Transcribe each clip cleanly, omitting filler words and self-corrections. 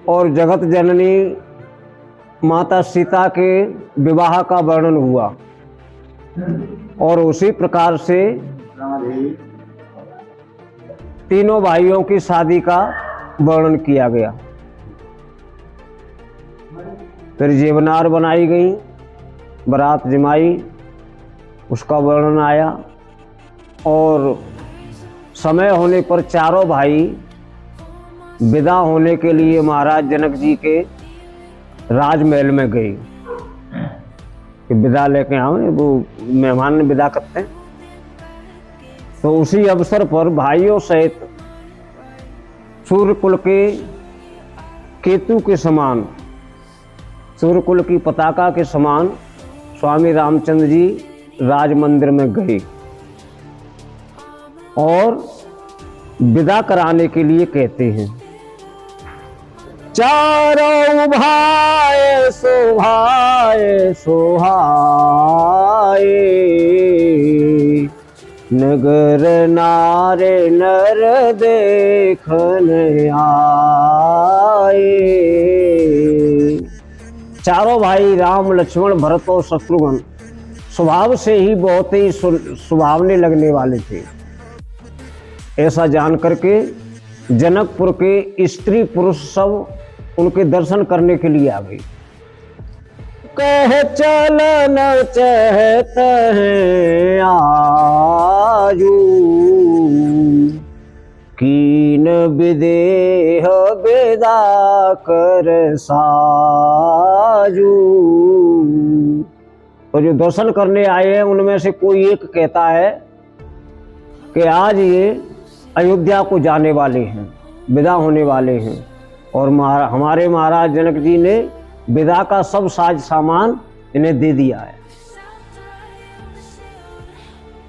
और जगत जननी माता सीता के विवाह का वर्णन हुआ और उसी प्रकार से तीनों भाइयों की शादी का वर्णन किया गया। फिर जेवनार बनाई गई, बारात जमाई, उसका वर्णन आया और समय होने पर चारों भाई विदा होने के लिए महाराज जनक जी के राजमहल में गए कि विदा लेके आओ, वो मेहमान ने विदा करते हैं। तो उसी अवसर पर भाइयों सहित सूर्यकुल के केतु के समान, सूर्यकुल की पताका के समान स्वामी रामचंद्र जी राज मंदिर में गए और विदा कराने के लिए कहते हैं। चारों भाई सुभाए सुहाए, नगर नारे नर देखन आए। चारों भाई राम लक्ष्मण भरत और शत्रुघ्न स्वभाव से ही बहुत ही सुभावने लगने वाले थे। ऐसा जान करके जनकपुर के स्त्री पुरुष सब उनके दर्शन करने के लिए आ गए। कह चलन चाहत हैं आजू, कीन विदेह विदा कर साजू। तो जो दर्शन करने आए हैं उनमें से कोई एक कहता है कि आज ये अयोध्या को जाने वाले हैं, विदा होने वाले हैं और हमारे महाराज जनक जी ने विदा का सब साज सामान इन्हें दे दिया है।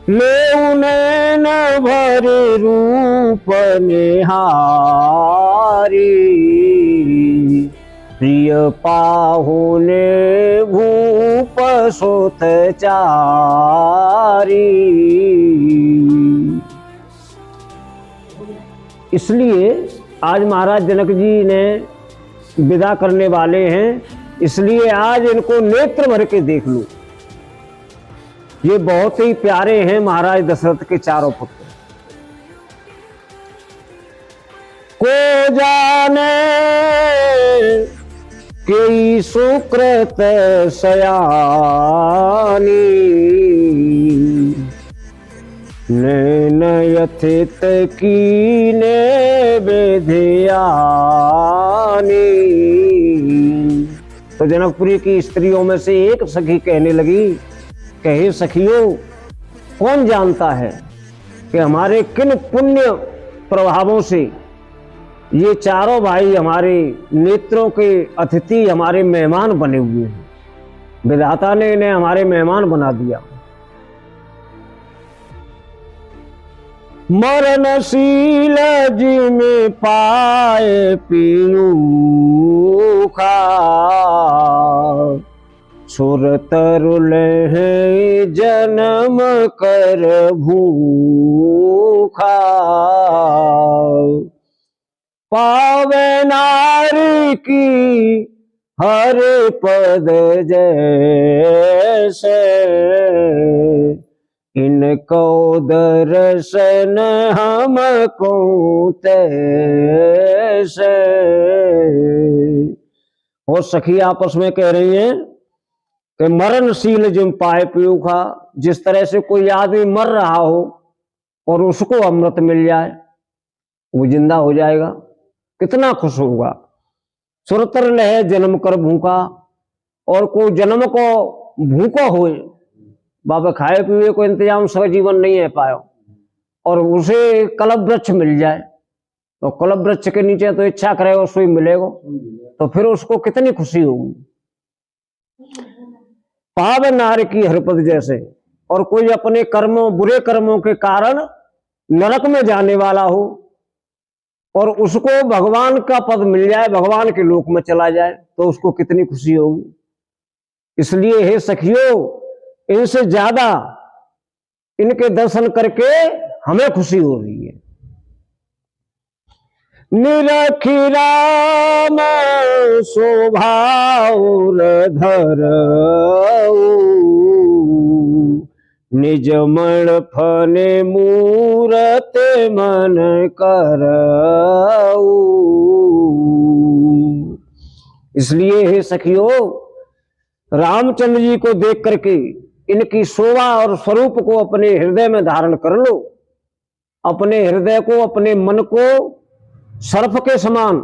ले नैन भर रूप निहारी, प्रिय पाहुने भूप सोत चारी। इसलिए आज महाराज जनक जी ने विदा करने वाले हैं, इसलिए आज इनको नेत्र भर के देख लो। ये बहुत ही प्यारे हैं महाराज दशरथ के चारों पुत्र। को जाने कि सुकृत सयानी, नैन यथित कीने विधियानी। तो जनकपुरी की स्त्रियों में से एक सखी कहने लगी, कहे सखियों, कौन जानता है कि हमारे किन पुण्य प्रभावों से ये चारों भाई हमारे नेत्रों के अतिथि, हमारे मेहमान बने हुए हैं। विधाता ने इन्हें हमारे मेहमान बना दिया। मरणशील जिमें पाए पीयूखा, सुर तरुल है जन्म कर भूखा। पावे नारी की हर पद जैसे, इनको दर्शन हमको तैसे। और सखी आपस में कह रही हैं कि मरणशील जिम पाए पीयूखा, जिस तरह से कोई आदमी मर रहा हो और उसको अमृत मिल जाए, वो जिंदा हो जाएगा, कितना खुश होगा। सुरतर लहे जन्म कर भूखा, और कोई जन्म को भूखा हो, बाबा खाए पीए को इंतजाम सह जीवन नहीं है पायो, और उसे कलप वृक्ष मिल जाए, तो कलप वृक्ष के नीचे तो इच्छा करेगा उसको ही मिलेगा, तो फिर उसको कितनी खुशी होगी। पाव नार की हरपद जैसे, और कोई अपने कर्मों, बुरे कर्मों के कारण नरक में जाने वाला हो और उसको भगवान का पद मिल जाए, भगवान के लोक में चला जाए, तो उसको कितनी खुशी होगी। इसलिए हे सखियों, इनसे ज्यादा इनके दर्शन करके हमें खुशी हो रही है। निरखी राम स्वभाव धरऊ, निज मन फने मूरत मन करऊ। इसलिए हे सखियों, रामचंद्र जी को देख करके इनकी शोभा और स्वरूप को अपने हृदय में धारण कर लो। अपने हृदय को, अपने मन को सर्प के समान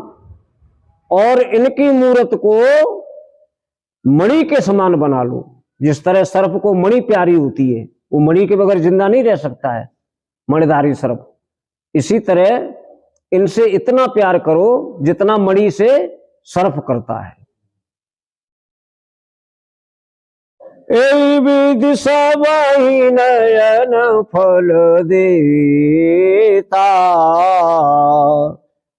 और इनकी मूर्त को मणि के समान बना लो। जिस तरह सर्प को मणि प्यारी होती है, वो मणि के बगैर जिंदा नहीं रह सकता है, मणिधारी सर्प। इसी तरह इनसे इतना प्यार करो जितना मणि से सर्प करता है। विधि सब नयन फल देता,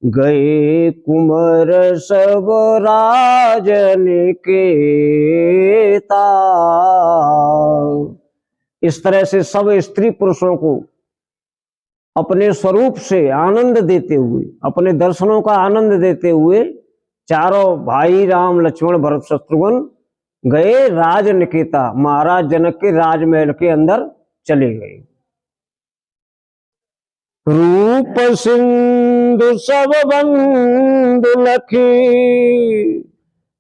गए कुमर सब राजन केता। इस तरह से सब स्त्री पुरुषों को अपने स्वरूप से आनंद देते हुए, अपने दर्शनों का आनंद देते हुए चारों भाई राम लक्ष्मण भरत शत्रुघ्न गए राजनिकेता, महाराज जनक के राजमहल के अंदर चले गए। रूप सिंधु सब बंधु लखी,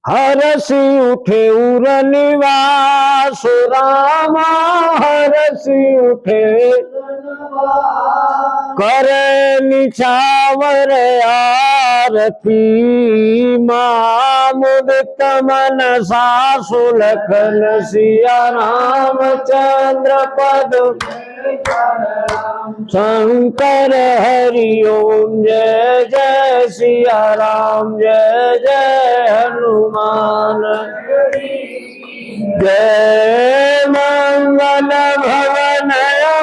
हरसी उठे उर निवास रामा, हरसी उठे करे निछावर आरती। मुदित मन सासु लखन सिया रामचंद्र पद शंकर हरि ओम। जय जय सिया राम, जय जय हनुमान, जय मंगल भवन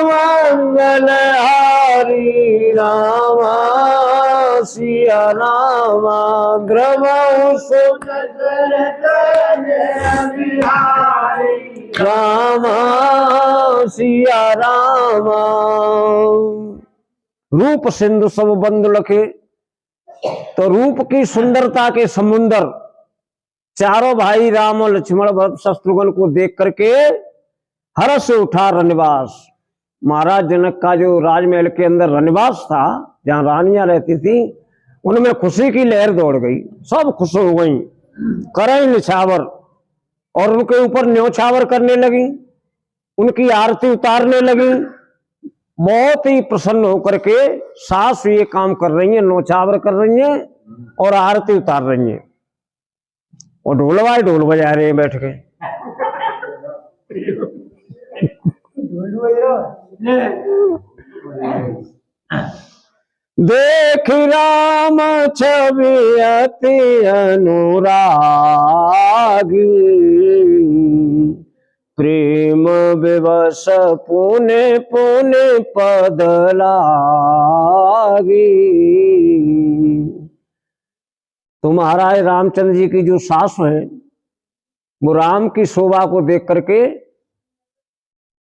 मंगल हारी रामा सिया रामा। रामा सिया रामा। रूप सिंधु सब बंधु लखे, तो रूप की सुंदरता के समुंदर चारों भाई राम और लक्ष्मण भरत शत्रुघ्न को देख करके हर्ष से उठा रनिवास। महाराज जनक का जो राजमहल के अंदर रनिवास था, जहां रानियां रहती थी, उनमें खुशी की लहर दौड़ गई। सब खुश हो गई, करें निछावर, और उनके ऊपर न्योछावर करने लगी, उनकी आरती उतारने लगी। बहुत ही प्रसन्न होकर के सास ये काम कर रही है, न्योछावर कर रही है और आरती उतार रही है, और ढोल बजा रहे हैं बैठ के। देख राम छवि अति अनुरागी, प्रेम विवश पुने पुने पद लागी। तो महाराज रामचंद्र जी की जो सास है, वो राम की शोभा को देख करके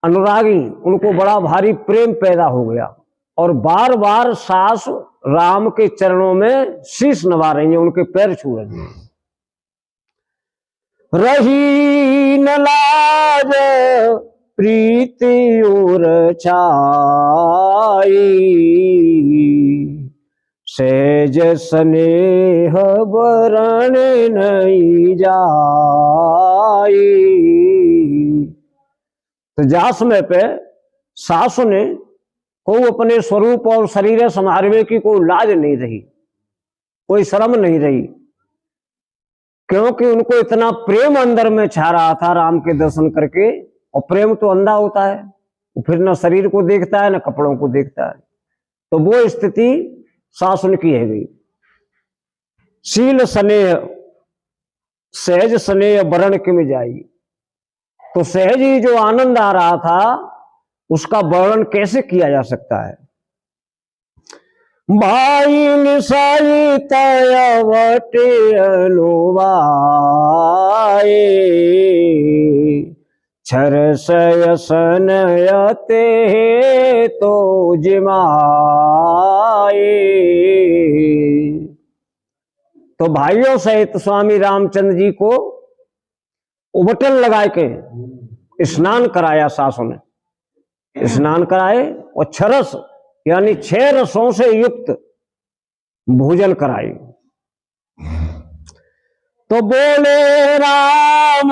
अनुरागी, उनको बड़ा भारी प्रेम पैदा हो गया, और बार बार सास राम के चरणों में शीश नवा रही है, उनके पैर छू रही है। रही न लाज प्रीति और छाई, सहज स्नेह वरण नहीं जाई। तो जा समय पे सासु ने को अपने स्वरूप और शरीर संभालने की कोई लाज नहीं रही, कोई शर्म नहीं रही, क्योंकि उनको इतना प्रेम अंदर में छा रहा था राम के दर्शन करके। और प्रेम तो अंधा होता है, वो फिर न शरीर को देखता है न कपड़ों को देखता है। तो वो स्थिति सासुन की है गई। शील स्नेह सहज स्नेह वरण किम जाई, तो सहज ही जो आनंद आ रहा था उसका वर्णन कैसे किया जा सकता है। भाई निसाई तयवटे अनुवाए, छरसयसन यते तो जिमाए। तो भाइयों सहित स्वामी रामचंद्र जी को उबटन लगा के स्नान कराया सासों ने, स्नान कराए और छरस यानी 6 रसों से युक्त भोजन कराए। तो बोले राम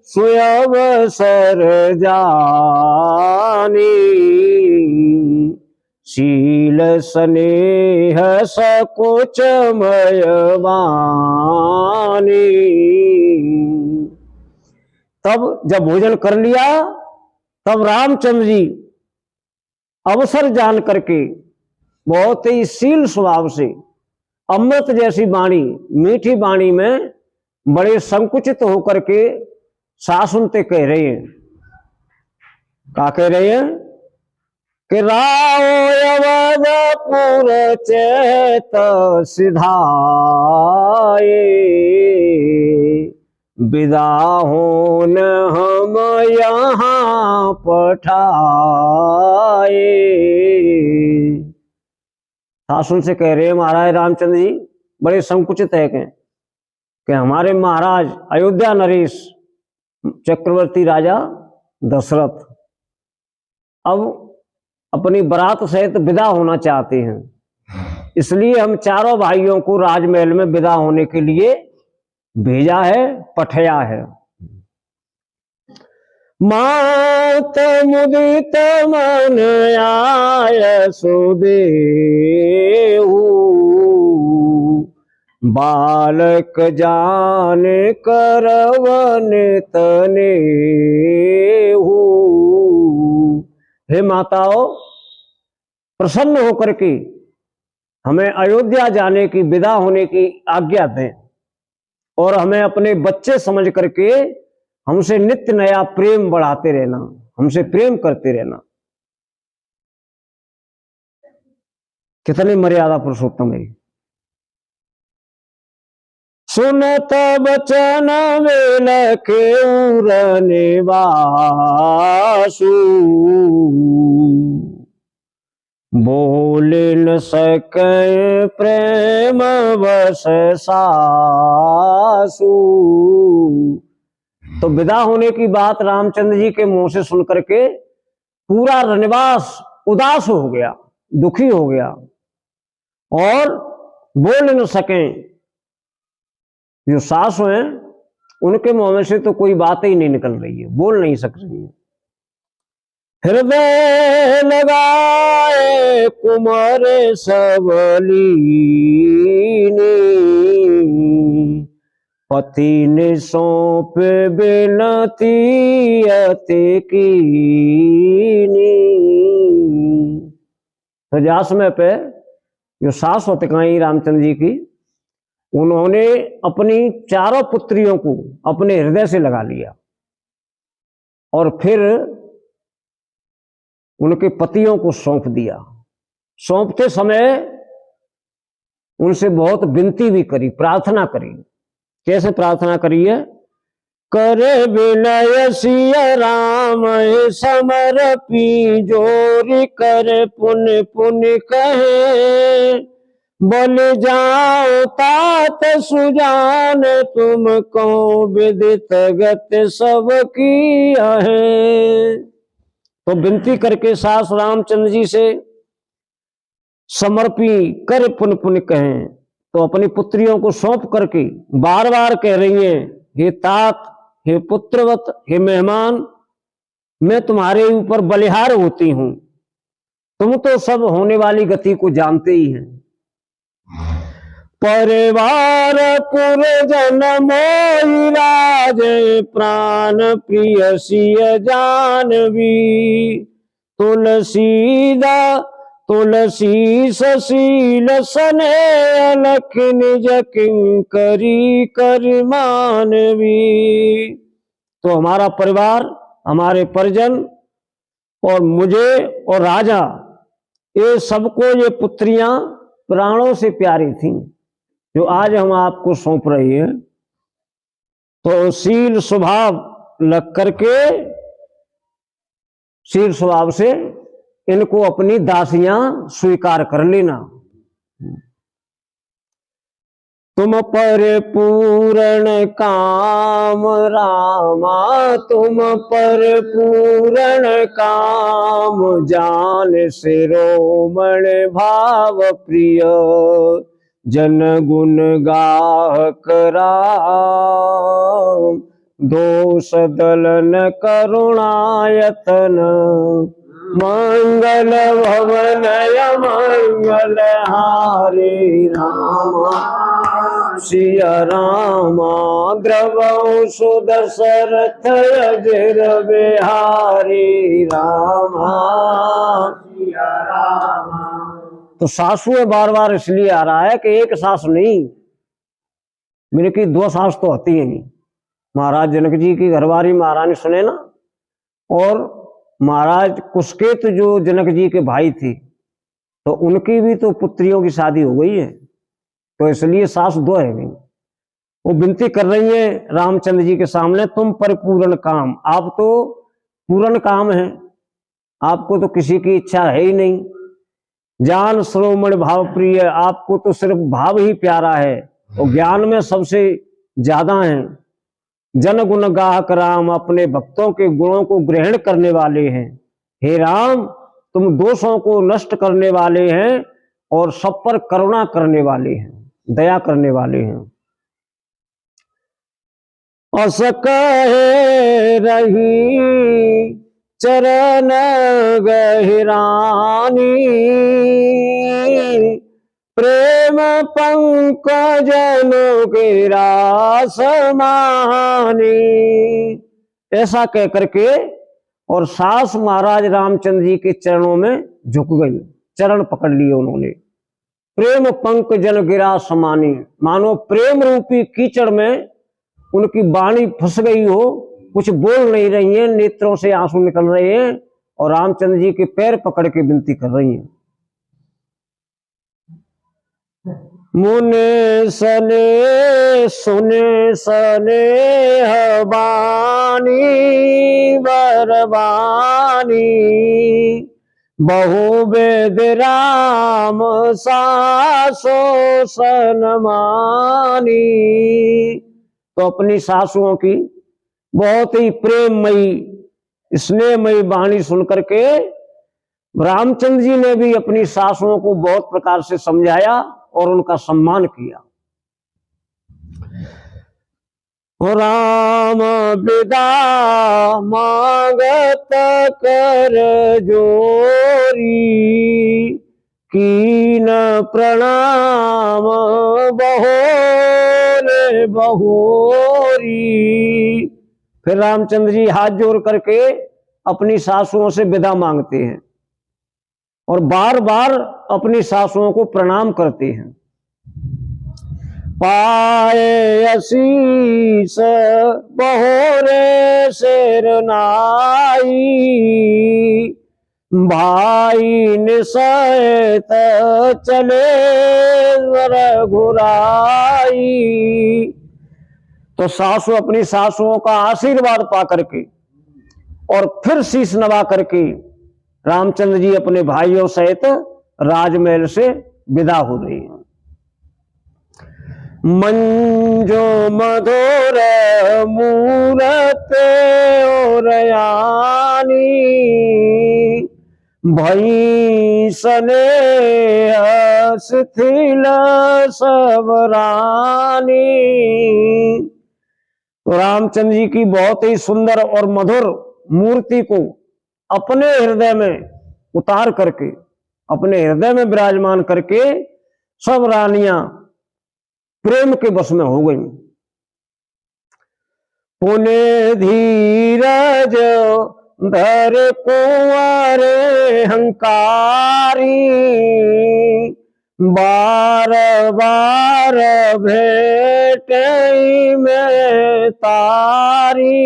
सुअवसर जानी, शील स्नेह सकुचमय वाणी। तब जब भोजन कर लिया तब रामचंद्र जी अवसर जान करके बहुत ही शील स्वभाव से अमृत जैसी वाणी, मीठी वाणी में बड़े संकुचित होकर के सासुनते कह रहे हैं। क्या कह रहे हैं कि राव अवधपुर चेत सिधाए, विदा होन हम यहाँ पठाए। सासुन से कह रहे हैं महाराज रामचंद्र जी बड़े संकुचित है कि हमारे महाराज अयोध्या नरेश चक्रवर्ती राजा दशरथ अब अपनी बारात सहित विदा होना चाहते हैं, इसलिए हम चारों भाइयों को राजमहल में विदा होने के लिए भेजा है, पठाया है। मात मुदित मन आय सुदेहु, बालक जान करवन तनेहु। हे माताओं, प्रसन्न होकर के हमें अयोध्या जाने की, विदा होने की आज्ञा दें और हमें अपने बच्चे समझ करके हमसे नित्य नया प्रेम बढ़ाते रहना, हमसे प्रेम करते रहना। कितनी मर्यादा पुरुषोत्तम है। सुनत बचन वेल के निवासु, बोल न सके प्रेम बस सासु। तो विदा होने की बात रामचंद्र जी के मुंह से सुन करके पूरा रनिवास उदास हो गया, दुखी हो गया और बोल न सके। जो सासु हैं उनके मुंह में से तो कोई बात ही नहीं निकल रही है, बोल नहीं सक रही है। हृदय लगाए कुमार सबलीनी, पति ने सौंप बिनती अति कीनी। तो जा समय पे जो सास होतिकाई रामचंद्र जी की, उन्होंने अपनी चारों पुत्रियों को अपने हृदय से लगा लिया और फिर उनके पतियों को सौंप दिया। सौंपते समय उनसे बहुत विनती भी करी, प्रार्थना करी। कैसे प्रार्थना करी है? करे विनय सिय राम समर्पी, जोरी कर पुण्य पुण्य कहे, बोल जाओ तात सुजान, तुमको विदित गत सब किया है। तो विनती करके सास रामचंद्र जी से समर्पी कर पुण्य पुण्य कहें, तो अपनी पुत्रियों को सौंप करके बार बार कह रही हैं, हे तात, हे पुत्रवत, हे मेहमान, मैं तुम्हारे ऊपर बलिहार होती हूं, तुम तो सब होने वाली गति को जानते ही हैं। परिवार पुरजन मोहि राज, प्राण प्रिय सिय जानवी, तुलसीदा तुलसी सशील सने, अलख निज किंकरी कर मानवी। तो हमारा परिवार, हमारे परिजन और मुझे और राजा, ये सबको ये पुत्रियां प्राणों से प्यारी थीं, जो आज हम आपको सौंप रहे हैं। तो शील स्वभाव लग करके शील स्वभाव से इनको अपनी दासियां स्वीकार कर लेना। तुम पर पूर्ण काम रामा, तुम पर पूर्ण काम, जान शिरोमण भाव प्रिय, जन गुण गाहक राम, दोष दलन करुणायतन, मंगल भवन मंगल हारी रामा, सिया रामा द्रवौ सुदशरथ अजर बिहारी रामा, सिया रामा। तो सासू में बार बार इसलिए आ रहा है कि एक सास नहीं, मेरे की दो सास तो होती है। महाराज जनक जी की घरवारी महारानी सुने ना, और महाराज कुशकेत जो जनक जी के भाई थे, तो उनकी भी तो पुत्रियों की शादी हो गई है, तो इसलिए सास दो है नहीं। वो विनती कर रही है रामचंद्र जी के सामने, तुम पर पूर्ण काम, आप तो पूर्ण काम है, आपको तो किसी की इच्छा है ही नहीं। ज्ञान श्रोमण भाव प्रिय, आपको तो सिर्फ भाव ही प्यारा है, और ज्ञान में सबसे ज्यादा है। जन गुण गाहक राम, अपने भक्तों के गुणों को ग्रहण करने वाले हैं। हे राम, तुम दोषों को नष्ट करने वाले हैं और सब पर करुणा करने वाले हैं, दया करने वाले हैं। अस कहे रही चरण गहिरानी, प्रेम पंकजनों के रास मानी। ऐसा कह करके और सास महाराज रामचंद्र जी के चरणों में झुक गई, चरण पकड़ लिए उन्होंने। प्रेम पंकजन गिरा समानी, मानो प्रेम रूपी कीचड़ में उनकी वाणी फंस गई हो, कुछ बोल नहीं रही है, नेत्रों से आंसू निकल रहे हैं, और रामचंद्र जी के पैर पकड़ के विनती कर रही हैं। मुने सने सुने सने बानी बरबानी, बहु वेद राम सासो सनमानी। तो अपनी सासुओं की बहुत ही प्रेममयी स्नेहमयी वाणी सुनकर के रामचंद्र जी ने भी अपनी सासुओं को बहुत प्रकार से समझाया और उनका सम्मान किया। राम विदा मांगत कर जोरी, कीन प्रणाम बहोरे बहोरी। फिर रामचंद्र जी हाथ जोड़ करके अपनी सासुओं से विदा मांगते हैं और बार बार अपनी सासुओं को प्रणाम करते हैं। पाए आशीष बहोरे शेरनाई, भाई निसैत चले रघुराई। तो सासु अपनी सासुओं का आशीर्वाद पा करके और फिर शीश नवा करके रामचंद्र जी अपने भाइयों सहित राजमहल से विदा हो रहे हैं। मंजो मधुर मूरत ओरयानी, भई स्नेह शिथिल सबरानी। तो रामचंद्र जी की बहुत ही सुंदर और मधुर मूर्ति को अपने हृदय में उतार करके, अपने हृदय में विराजमान करके सब रानियां प्रेम के वश में हो गई। पुने धीरज धर कुंवरे हंकारी, बार बार भेट में तारी।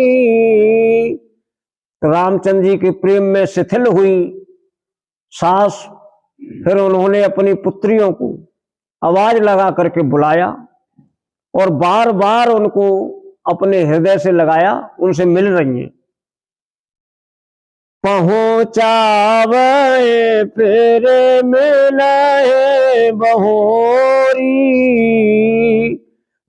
रामचंद्र जी के प्रेम में शिथिल हुई सास, फिर उन्होंने अपनी पुत्रियों को आवाज लगा करके बुलाया और बार बार उनको अपने हृदय से लगाया, उनसे मिल रही हैं। पहुंचावे फिर मिले बहोरी,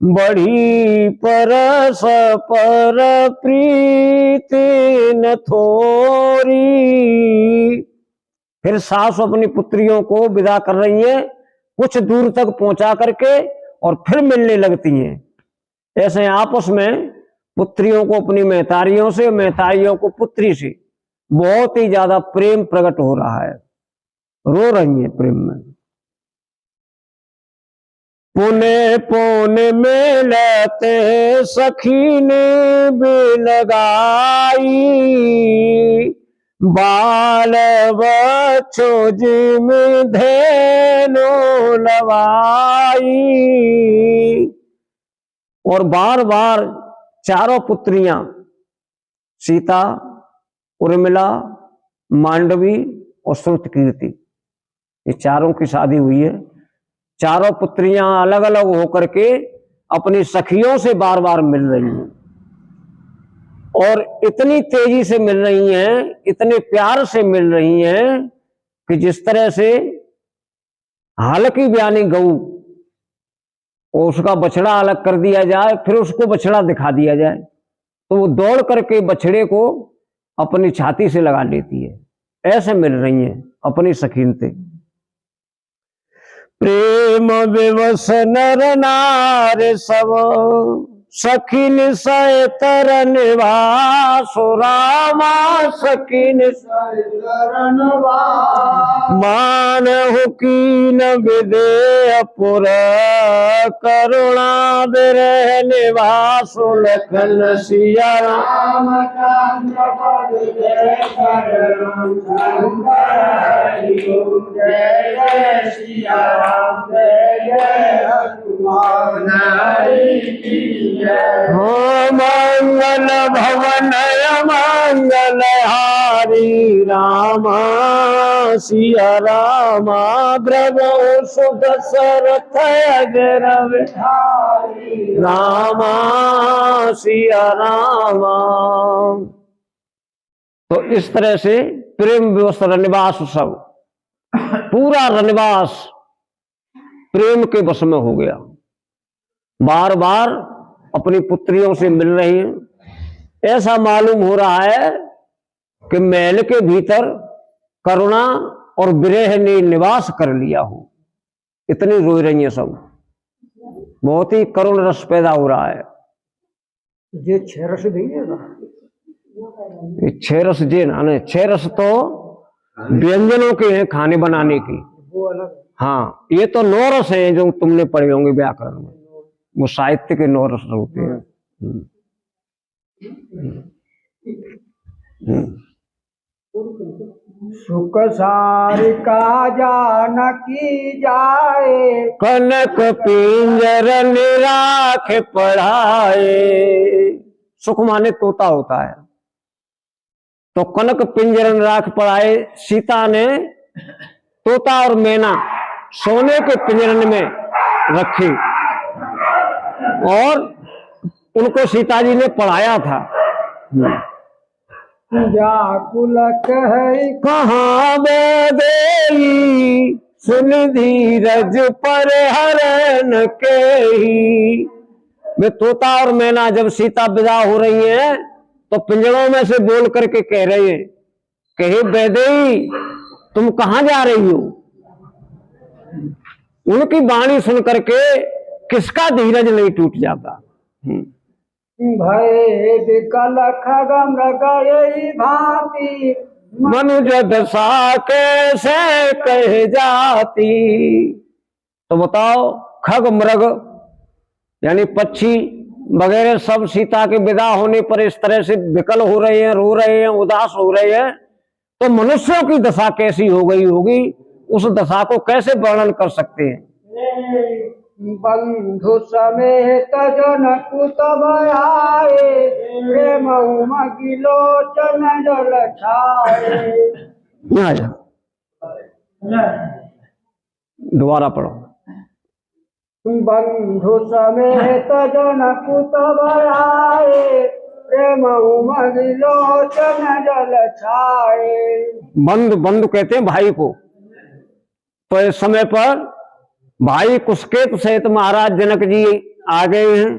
बड़ी परस पर प्रीति न थोरी। फिर सास अपनी पुत्रियों को विदा कर रही हैं, कुछ दूर तक पहुंचा करके और फिर मिलने लगती हैं। ऐसे आपस में पुत्रियों को अपनी महतारियों से, महतारियों को पुत्री से बहुत ही ज्यादा प्रेम प्रकट हो रहा है, रो रही है प्रेम में। पुणे पुणे मिलते सखी ने भी लगाई, बाल बच्चो जिम धेनु लवाई। और बार बार चारों पुत्रियां सीता, उर्मिला, मांडवी और श्रुतकीर्ति, ये चारों की शादी हुई है। चारों पुत्रियां अलग अलग होकर के अपनी सखियों से बार बार मिल रही हैं और इतनी तेजी से मिल रही हैं, इतने प्यार से मिल रही हैं कि जिस तरह से हाल की ब्यानी गऊ और उसका बछड़ा अलग कर दिया जाए, फिर उसको बछड़ा दिखा दिया जाए, तो वो दौड़ करके बछड़े को अपनी छाती से लगा लेती है। ऐसे मिल रही हैं अपनी सखीन से। प्रेम विवश नर नार सब, सखीन सय तर निवास। रामा सखीन सय तर निवास, मान हुकीन विदेह पुर, करुणा विरह निवास। लखन सिया राम चंद्र पद जय करुण जय जय सिया राम जय जय हनुमान हो। मंगल भवन मंगल हारी, राम सिया राम द्रवो सुख सरथ अजर विहारी। राम सिया राम। तो इस तरह से प्रेम विवश रनिवास, सब पूरा रनिवास प्रेम के वश में हो गया। बार बार अपनी पुत्रियों से मिल रही हैं। ऐसा मालूम हो रहा है कि महल के भीतर करुणा और विरह ने निवास कर लिया हो, इतनी रोई रही हैं सब। बहुत ही करुण रस पैदा हो रहा है। ये 6 रस देंगे ना, ये 6 रस जे ना, 6 रस तो व्यंजनों के हैं, खाने बनाने की, वो अलग। हाँ, ये तो 9 रस हैं जो तुमने पढ़े होंगे व्याकरण में, वो साहित्य के 9 रस होते हैं। सुख सारिका जानकी जाए, कनक पिंजर निराख पढ़ाए। सुख माने तोता होता है, तो कनक पिंजर निराख पढ़ाए। सीता ने तोता और मैना सोने के पिंजरन में रखे और उनको सीता जी ने पढ़ाया था। व्याकुल कहे कहाँ बेदेई, सुन धीरज पर हरण के ही। वे तोता और मैना जब सीता विदा हो रही है तो पिंजरों में से बोल करके कह रहे हैं कि हे बेदेई, तुम कहां जा रही हो। उनकी वाणी सुन करके किसका धीरज नहीं टूट जाता। भय विकल खग मृग यही भांति, मनुज दशा कैसे कह जाती। तो बताओ, खग मृग यानी पक्षी वगैरह सब सीता के विदा होने पर इस तरह से विकल हो रहे हैं, रो रहे हैं, उदास हो रहे हैं, तो मनुष्यों की दशा कैसी हो गई होगी, उस दशा को कैसे वर्णन कर सकते हैं। बंधु समेत जनकुत भयाए, प्रेम उमगिलोचन जल छाए। यहाँ जा, दोबारा पढ़ो। बंधु समेत जनक तब आए, प्रेम उमग लोचन जल छाए। बंधु, बंधु कहते हैं भाई को। तो इस समय पर भाई कुशकेतु सहित महाराज जनक जी आ गए हैं।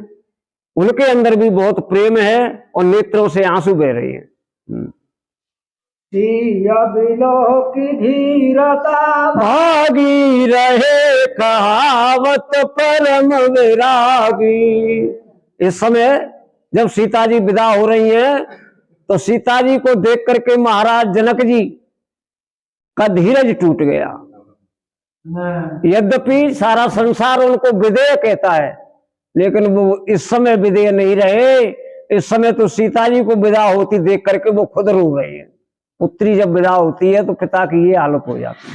उनके अंदर भी बहुत प्रेम है और नेत्रों से आंसू बह रहे हैं। बिलोह की धीरता भागी रहे कहावत परम विरागी। इस समय जब सीता जी विदा हो रही हैं तो सीता जी को देख करके महाराज जनक जी का धीरज टूट गया। यद्यपि सारा संसार उनको विदेह कहता है, लेकिन वो इस समय विदेह नहीं रहे। इस समय तो सीता जी को विदा होती देख करके वो खुद रो रहे हैं। पुत्री जब विदा होती है तो पिता की ये हालत हो जाती है।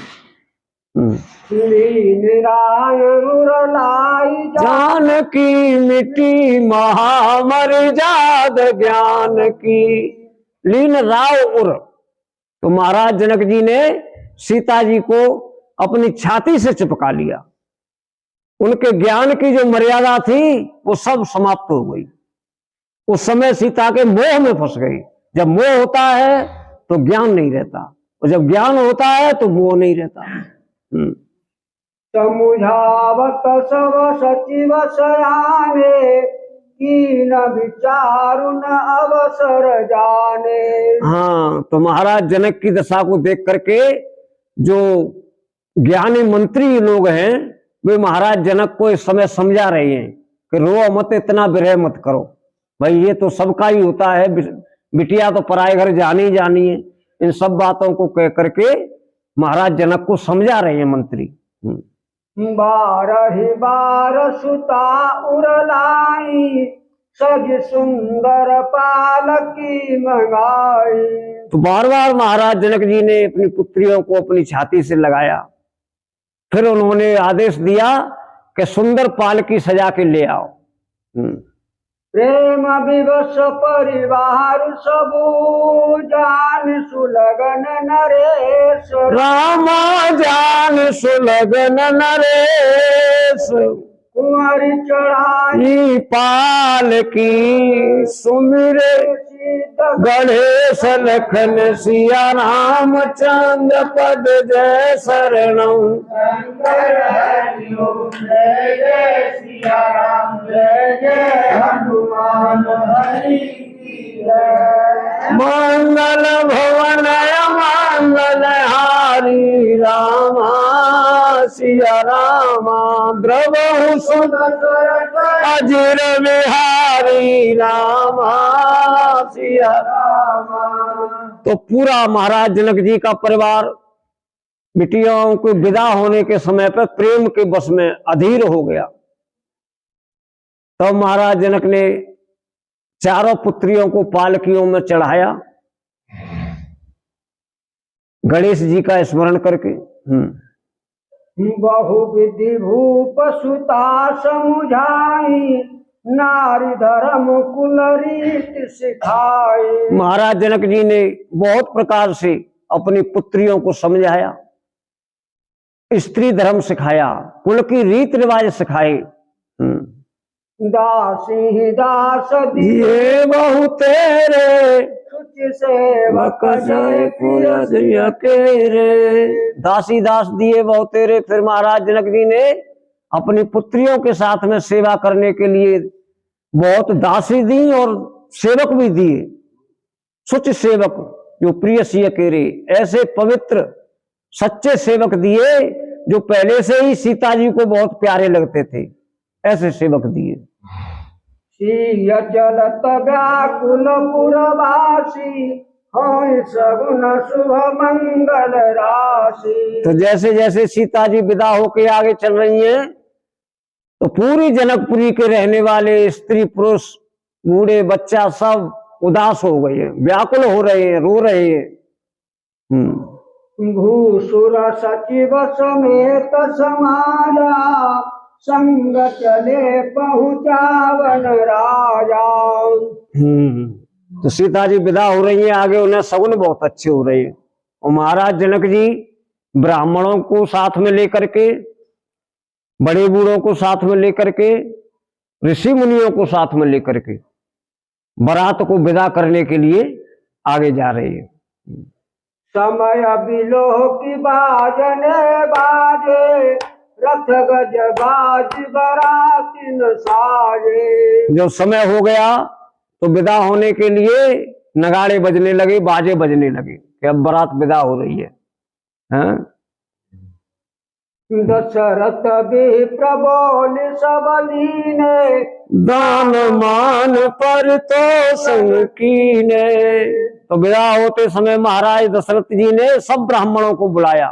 जानकी मिट्टी महामर जाद ज्ञान की लीन राव उर। तो महाराज जनक जी ने सीता जी को अपनी छाती से चिपका लिया। उनके ज्ञान की जो मर्यादा थी वो सब समाप्त हो गई। उस समय सीता के मोह में फंस गई। जब मोह होता है तो ज्ञान नहीं रहता, और जब ज्ञान होता है तो मोह नहीं रहता। समुझावत सब सचिव सयाने, की न विचारु न अवसर जाने। हाँ, तो महाराज जनक की दशा को देख करके जो ज्ञानी मंत्री लोग हैं वे महाराज जनक को इस समय समझा रहे हैं कि रो मत, इतना विरह मत करो। भाई ये तो सबका ही होता है, बिटिया तो पराए घर जानी जानी है। इन सब बातों को कह करके महाराज जनक को समझा रहे हैं मंत्री। बारहि बार सुता उरलाई, सज सुंदर पालकी मंगाई। तो बार बार महाराज जनक जी ने अपनी पुत्रियों को अपनी छाती से लगाया। फिर उन्होंने आदेश दिया कि सुंदर पालकी सजा के ले आओ। प्रेम विवश परिवार सबू, जान सुलगन नरेश। रामा जान सुलगन नरेश, कुंवर चढ़ाई पालकी सुमिरे गणेश लखन सिया रामचंद्र पद जय शरणम। जय जय सिया राम, जय जय हनुमान हरि की जय। मंगल भवन मंगल हारी रामा सिया रामा, द्रवहु सुन अजिर बिहारी रामा सिया रामा। तो पूरा महाराज जनक जी का परिवार बिटियाओं को विदा होने के समय पर प्रेम के बस में अधीर हो गया। तब महाराज जनक ने चारों पुत्रियों को पालकियों में चढ़ाया, गणेश जी का स्मरण करके। बहु विधि भूप सुता समुझाई, नारी धर्म कुल रीत सिखाई। महाराज जनक जी ने बहुत प्रकार से अपनी पुत्रियों को समझाया, स्त्री धर्म सिखाया, कुल की रीत रिवाज सिखाए। दासी दास दिए बहु तेरे, सुचि सेवक दासी दास दिए बहु तेरे। फिर महाराज जनक जी ने अपनी पुत्रियों के साथ में सेवा करने के लिए बहुत दासी दी और सेवक भी दिए। सुच सेवक जो प्रिय सिय केरे, ऐसे पवित्र सच्चे सेवक दिए जो पहले से ही सीता जी को बहुत प्यारे लगते थे, ऐसे सेवक दिए। चलत व्याकुल पुरवासी, सगुन शुभ मंगल राशि। तो जैसे जैसे सीता जी विदा होके आगे चल रही हैं तो पूरी जनकपुरी के रहने वाले स्त्री पुरुष बूढ़े बच्चा सब उदास हो गए हैं, व्याकुल हो रहे हैं, रो रहे हैं। भूसुर सचिव समेत समाजा, संग चले पहुंचावन राजा। तो सीता जी विदा हो रही हैं, आगे उन्हें सगुन बहुत अच्छे हो रहे हैं। और महाराज जनक जी ब्राह्मणों को साथ में लेकर के बड़े बूढ़ों को साथ में लेकर के, ऋषि मुनियों को साथ में लेकर के बारात को विदा करने के लिए आगे जा रही है। समय बिलोह की बाजने बाजे, रथ गज बाज बरातिन साजे। जब समय हो गया तो विदा होने के लिए नगाड़े बजने लगे, बाजे बजने लगे कि अब बारात विदा हो रही है। हाँ? दशरथ भी प्रबोल सब लीने, दान मान पर तो संकीने। तो विदा होते समय महाराज दशरथ जी ने सब ब्राह्मणों को बुलाया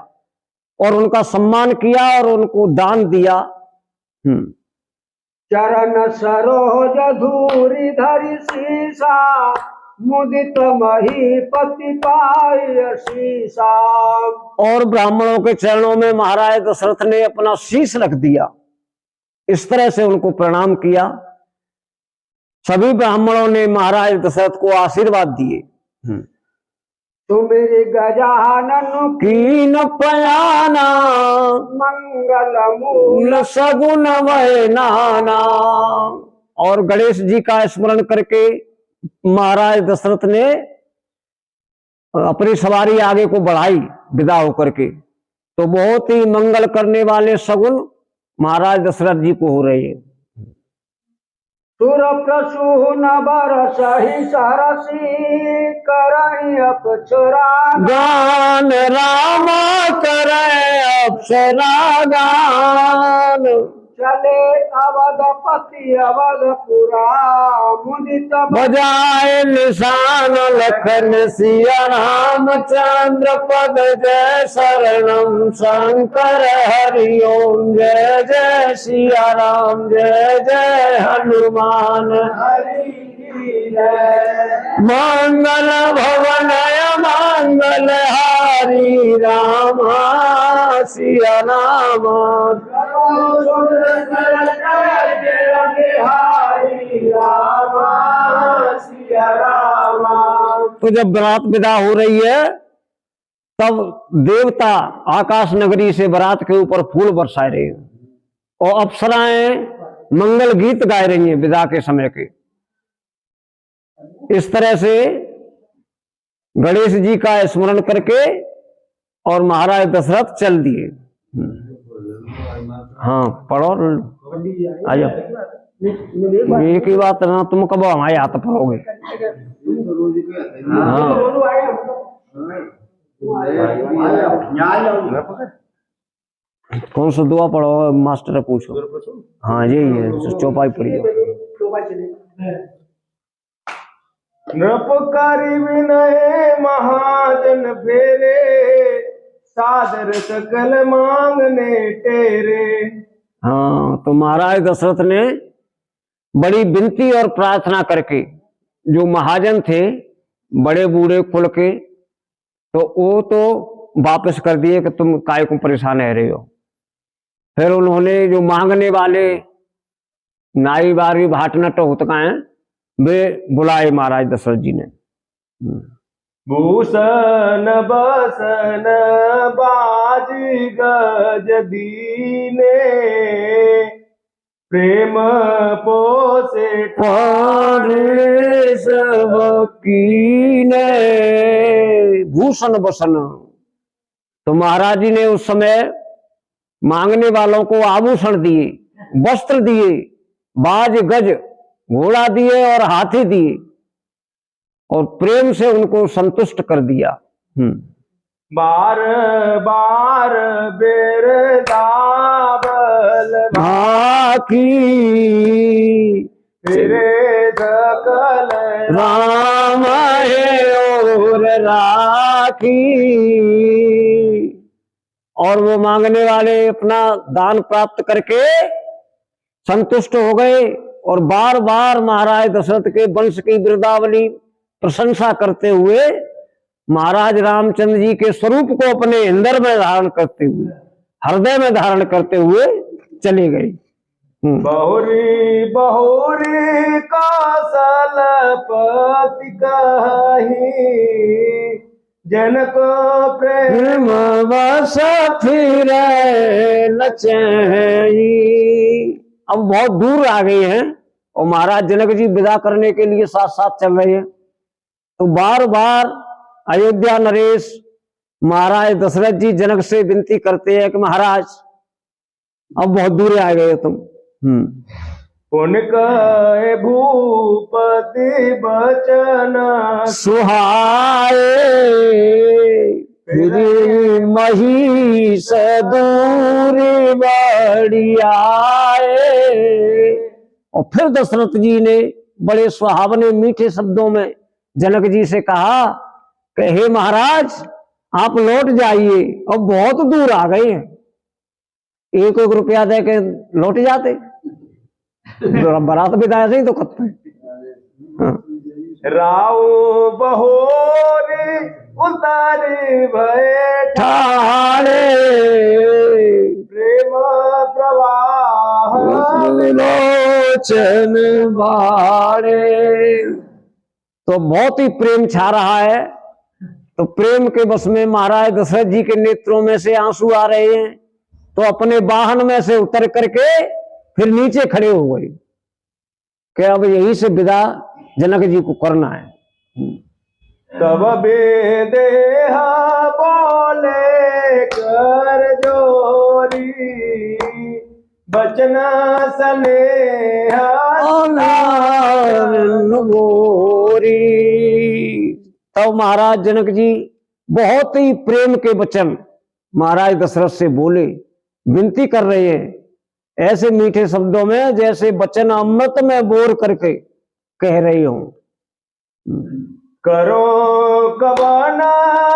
और उनका सम्मान किया और उनको दान दिया। चरण सरोज धूरी धरि सीसा, मुदित महीपति पाय शीसा। और ब्राह्मणों के चरणों में महाराज दशरथ ने अपना शीश रख दिया, इस तरह से उनको प्रणाम किया। सभी ब्राह्मणों ने महाराज दशरथ को आशीर्वाद दिए। तुमरी गजानन कीन पयाना, मंगल मूल सगुन वै नाना। और गणेश जी का स्मरण करके महाराज दशरथ ने अपनी सवारी आगे को बढ़ाई विदा होकर के। तो बहुत ही मंगल करने वाले सगुन महाराज दशरथ जी को हो रहे हैं। सुर प्रसून बरसहि सरसी, करहि अप्सरा गान रामा करे अप्सरा गान। चले अवधपति अवधपुरा, मुदित बजाए निशान लखन सिया रामचंद्र पद जय शरणम शंकर हरिओम। जय जय सिया राम, जय जय हनुमान हरि जय। मंगल भवन मंगल हारी राम सिया राम। तो जब बारात विदा हो रही है तब देवता आकाश नगरी से बारात के ऊपर फूल बरसा रहे हैं और अप्सराएं मंगल गीत गा रही हैं विदा के समय के। इस तरह से गणेश जी का स्मरण करके और महाराज दशरथ चल दिए। हाँ पढ़ो, आ जाओ। एक ही बात ना, तुम कब हमारे हाथ पढ़ोगे? हाँ कौन सा दुआ पढ़ो मास्टर पूछो। हाँ यही है, चौपाई पढ़िए। नृपकारी विनय महाजन फेरे, सादर सकल मांगने तेरे। हाँ तो महाराज दशरथ ने बड़ी विनती और प्रार्थना करके, जो महाजन थे बड़े बूढ़े कुल के, तो वो तो वापस कर दिए कि तुम काय को परेशान रह रहे हो। फिर उन्होंने जो मांगने वाले नाई बारी भाटनट होतका हैं वे बुलाए महाराज दशरथ जी ने। भूषण बसन बाजी गज दीने, प्रेम पोसे कीने। भूषण बसन, तो महाराज जी ने उस समय मांगने वालों को आभूषण दिए, वस्त्र दिए, बाज गज घोड़ा दिए और हाथी दिए और प्रेम से उनको संतुष्ट कर दिया। बार बार बेरदाबल भाकी तेरे सकल राम है और राखी। और वो मांगने वाले अपना दान प्राप्त करके संतुष्ट हो गए और बार बार महाराज दशरथ के वंश की वृद्धावली प्रशंसा करते हुए महाराज रामचंद्र जी के स्वरूप को अपने हृदय में धारण करते हुए, हृदय में धारण करते हुए चले गए। बहुरी बहुरी कौशलपति कहि, जनक प्रेम प्रेम बस फिर लचही। अब बहुत दूर आ गए हैं और महाराज जनक जी विदा करने के लिए साथ साथ चल रहे हैं। तो बार बार अयोध्या नरेश महाराज दशरथ जी जनक से विनती करते हैं कि महाराज अब बहुत दूर आ गए हो तुम। पुन कहे भूपति बचन सुहाए फिर महिष दूर बढ़ी आए। और फिर दशरथ जी ने बड़े सुहावने मीठे शब्दों में जनक जी से कहा कि हे महाराज आप लौट जाइए, अब बहुत दूर आ गए हैं। एक एक रुपया दे के लौट जाते, बारात बिदाया से ही तो करते। हाँ। राव बहोरे उतारे ठाणे प्रेम प्रवाह लोचन बाणे। तो बहुत ही प्रेम छा रहा है। तो प्रेम के बस में महाराज दशरथ जी के नेत्रों में से आंसू आ रहे हैं। तो अपने वाहन में से उतर करके फिर नीचे खड़े हो गए कि अब यहीं से विदा जनक जी को करना है। तब बेदेहा बोले कर जोरी बचना सनेहा गोरी। तब महाराज जनक जी बहुत ही प्रेम के वचन महाराज दशरथ से बोले, विनती कर रहे हैं ऐसे मीठे शब्दों में जैसे वचन अमृत में बोर करके कह रही हूं। करो कबाना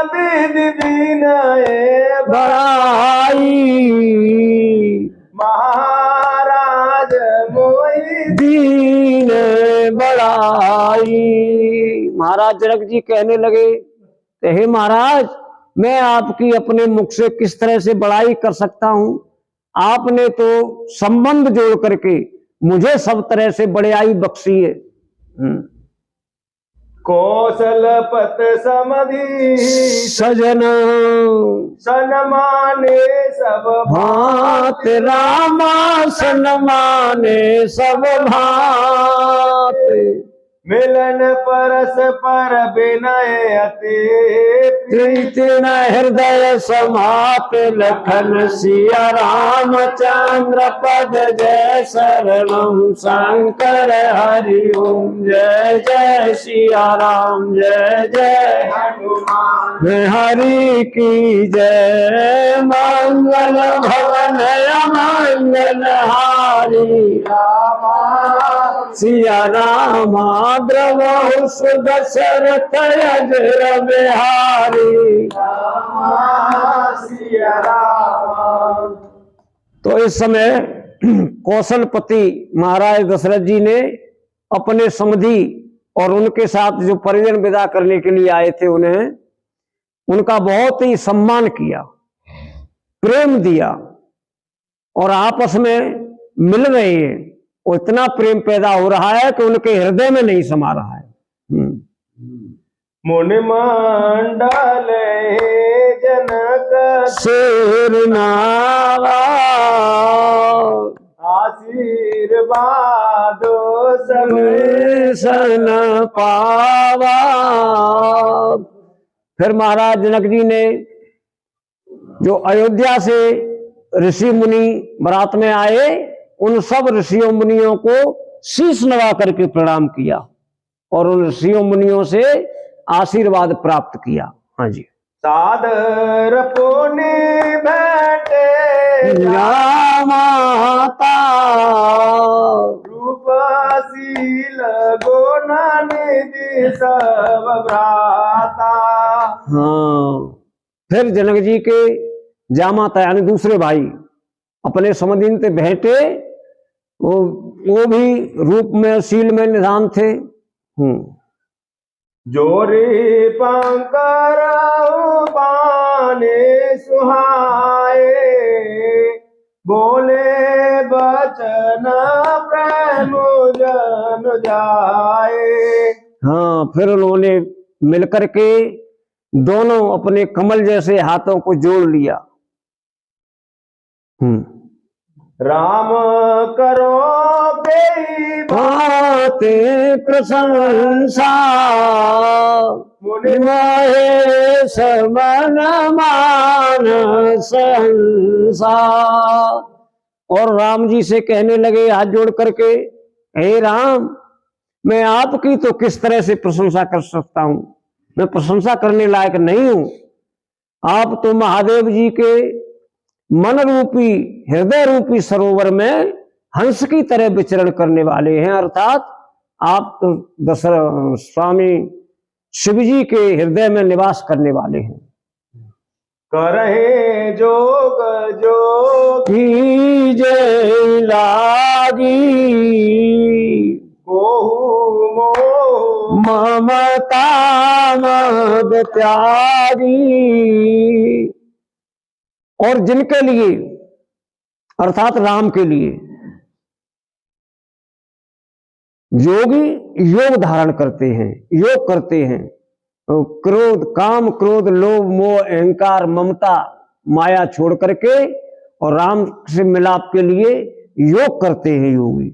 विधि विनय बड़ाई महाराज मोहि दीन बड़ाई। महाराज जनक जी कहने लगे, हे महाराज मैं आपकी अपने मुख से किस तरह से बड़ाई कर सकता हूं। आपने तो संबंध जोड़ करके मुझे सब तरह से बड़ाई बख्शी है। कौशल पत समधि सजन सनमाने सब भात रामा सनमाने सब भात। मिलन परस पर विनय अति प्रीति न हृदय समाप लखन सिया रामचंद्र पद जय शरणम शंकर हरि ओम जय जय सिया राम जय जय हनुमान हरि की जय। मंगल भवन मंगल हारी सिया रामा द्रवहु सुदशरथ अजर बिहारी। सिया राम। तो इस समय कौशलपति महाराज दशरथ जी ने अपने समधि और उनके साथ जो परिजन विदा करने के लिए आए थे उन्हें उनका बहुत ही सम्मान किया, प्रेम दिया और आपस में मिल रहे हैं। और इतना प्रेम पैदा हो रहा है कि उनके हृदय में नहीं समा रहा है। मुनि मंडल जनक शेर नावा आशीर्वाद सन पावा। फिर महाराज जनक जी ने जो अयोध्या से ऋषि मुनि बारात में आए उन सब ऋषियों मुनियों को शीश नवा करके प्रणाम किया और उन ऋषियों मुनियों से आशीर्वाद प्राप्त किया। हाँ जी। सादर पुनि बैठे माता रूपशील गुण निधि सब भ्राता। हाँ। फिर जनक जी के जामाता यानी दूसरे भाई अपने समधीन से भेंटे, वो भी रूप में शील में निधान थे। जोरी पंकर बाने सुहाए बोले बचन प्रेम जन जाए। हाँ। फिर उन्होंने मिलकर के दोनों अपने कमल जैसे हाथों को जोड़ लिया। राम करो बेई बाते प्रशंसा मुनि माहे समन मान सहंसा। और राम जी से कहने लगे हाथ जोड़ करके, हे राम, मैं आपकी तो किस तरह से प्रशंसा कर सकता हूं, मैं प्रशंसा करने लायक नहीं हूं। आप तो महादेव जी के मन रूपी हृदय रूपी सरोवर में हंस की तरह विचरण करने वाले हैं, अर्थात आप तो दशरथ स्वामी शिव जी के हृदय में निवास करने वाले हैं। करहे जोग जोगी जय लागी कोहु मोह ममता मद त्यागी। और जिनके लिए अर्थात राम के लिए योगी योग धारण करते हैं, योग करते हैं, क्रोध काम क्रोध लोभ मोह अहंकार ममता माया छोड़ करके और राम से मिलाप के लिए योग करते हैं योगी।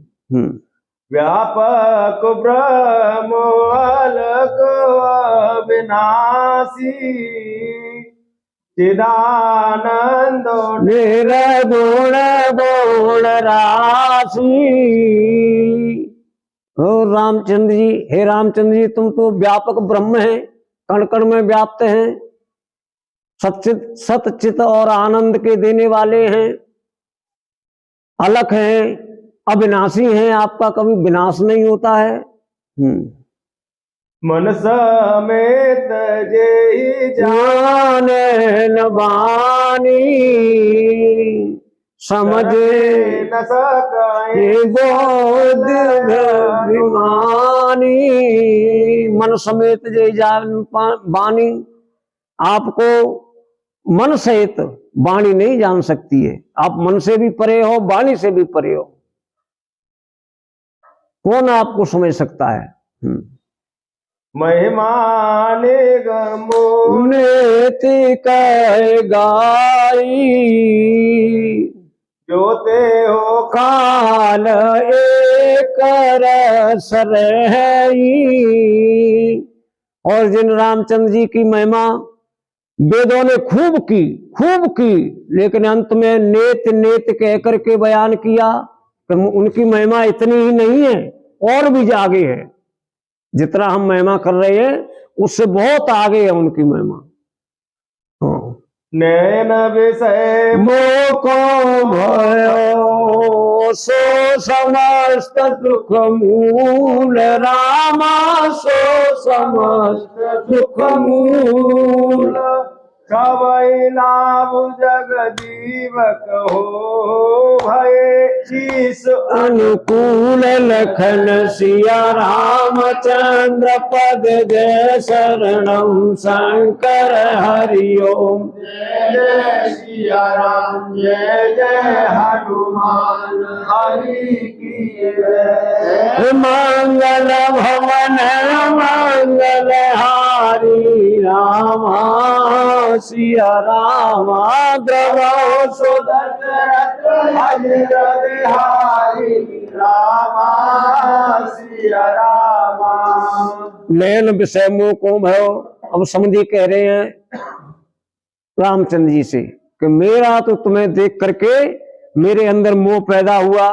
व्यापक ब्रह्म अलग अविनाशी चिदानंद निर्गुण गुण राशि। हो रामचंद्र जी, हे रामचंद्र जी, तुम तो व्यापक ब्रह्म हैं, कण कण में व्याप्त हैं, सचित सतचित और आनंद के देने वाले हैं, अलख हैं, अविनाशी हैं, आपका कभी विनाश नहीं होता है। मन समेत जेहि जाने न बानी समझे न सके गोद अभिमानी। मन समेत जय जान बानी, आपको मन सहित वाणी नहीं जान सकती है। आप मन से भी परे हो, वाणी से भी परे हो, कौन आपको समझ सकता है। महिमा निगम नेति कह गाई जोते हो काल एक रस रही। और जिन रामचंद्र जी की महिमा वेदों ने खूब की, लेकिन अंत में नेत नेत कह करके बयान किया कि उनकी महिमा इतनी ही नहीं है, और भी आगे है। जितना हम महिमा कर रहे हैं उससे बहुत आगे है उनकी महिमा। नैन विषय मोको भयो सो समस्त दुख मूल रामा, सो समस्त दुख मूल। कवई लाभ जगदीवक हो भय शीस अनुकूल लखन सिया रामचंद्र पद जय शरणम शंकर हरि ओम। जय सिया राम जय जय हनुमान हरि की जय। मंगल भवन मंगल हारी रामा, सिया रामा द्रवो दशरथ हजर बिहारी रामा सिया रामा। नैन विषय मोह को भयो। अब समझी कह रहे हैं रामचंद्र जी से कि मेरा तो तुम्हें देख करके मेरे अंदर मोह पैदा हुआ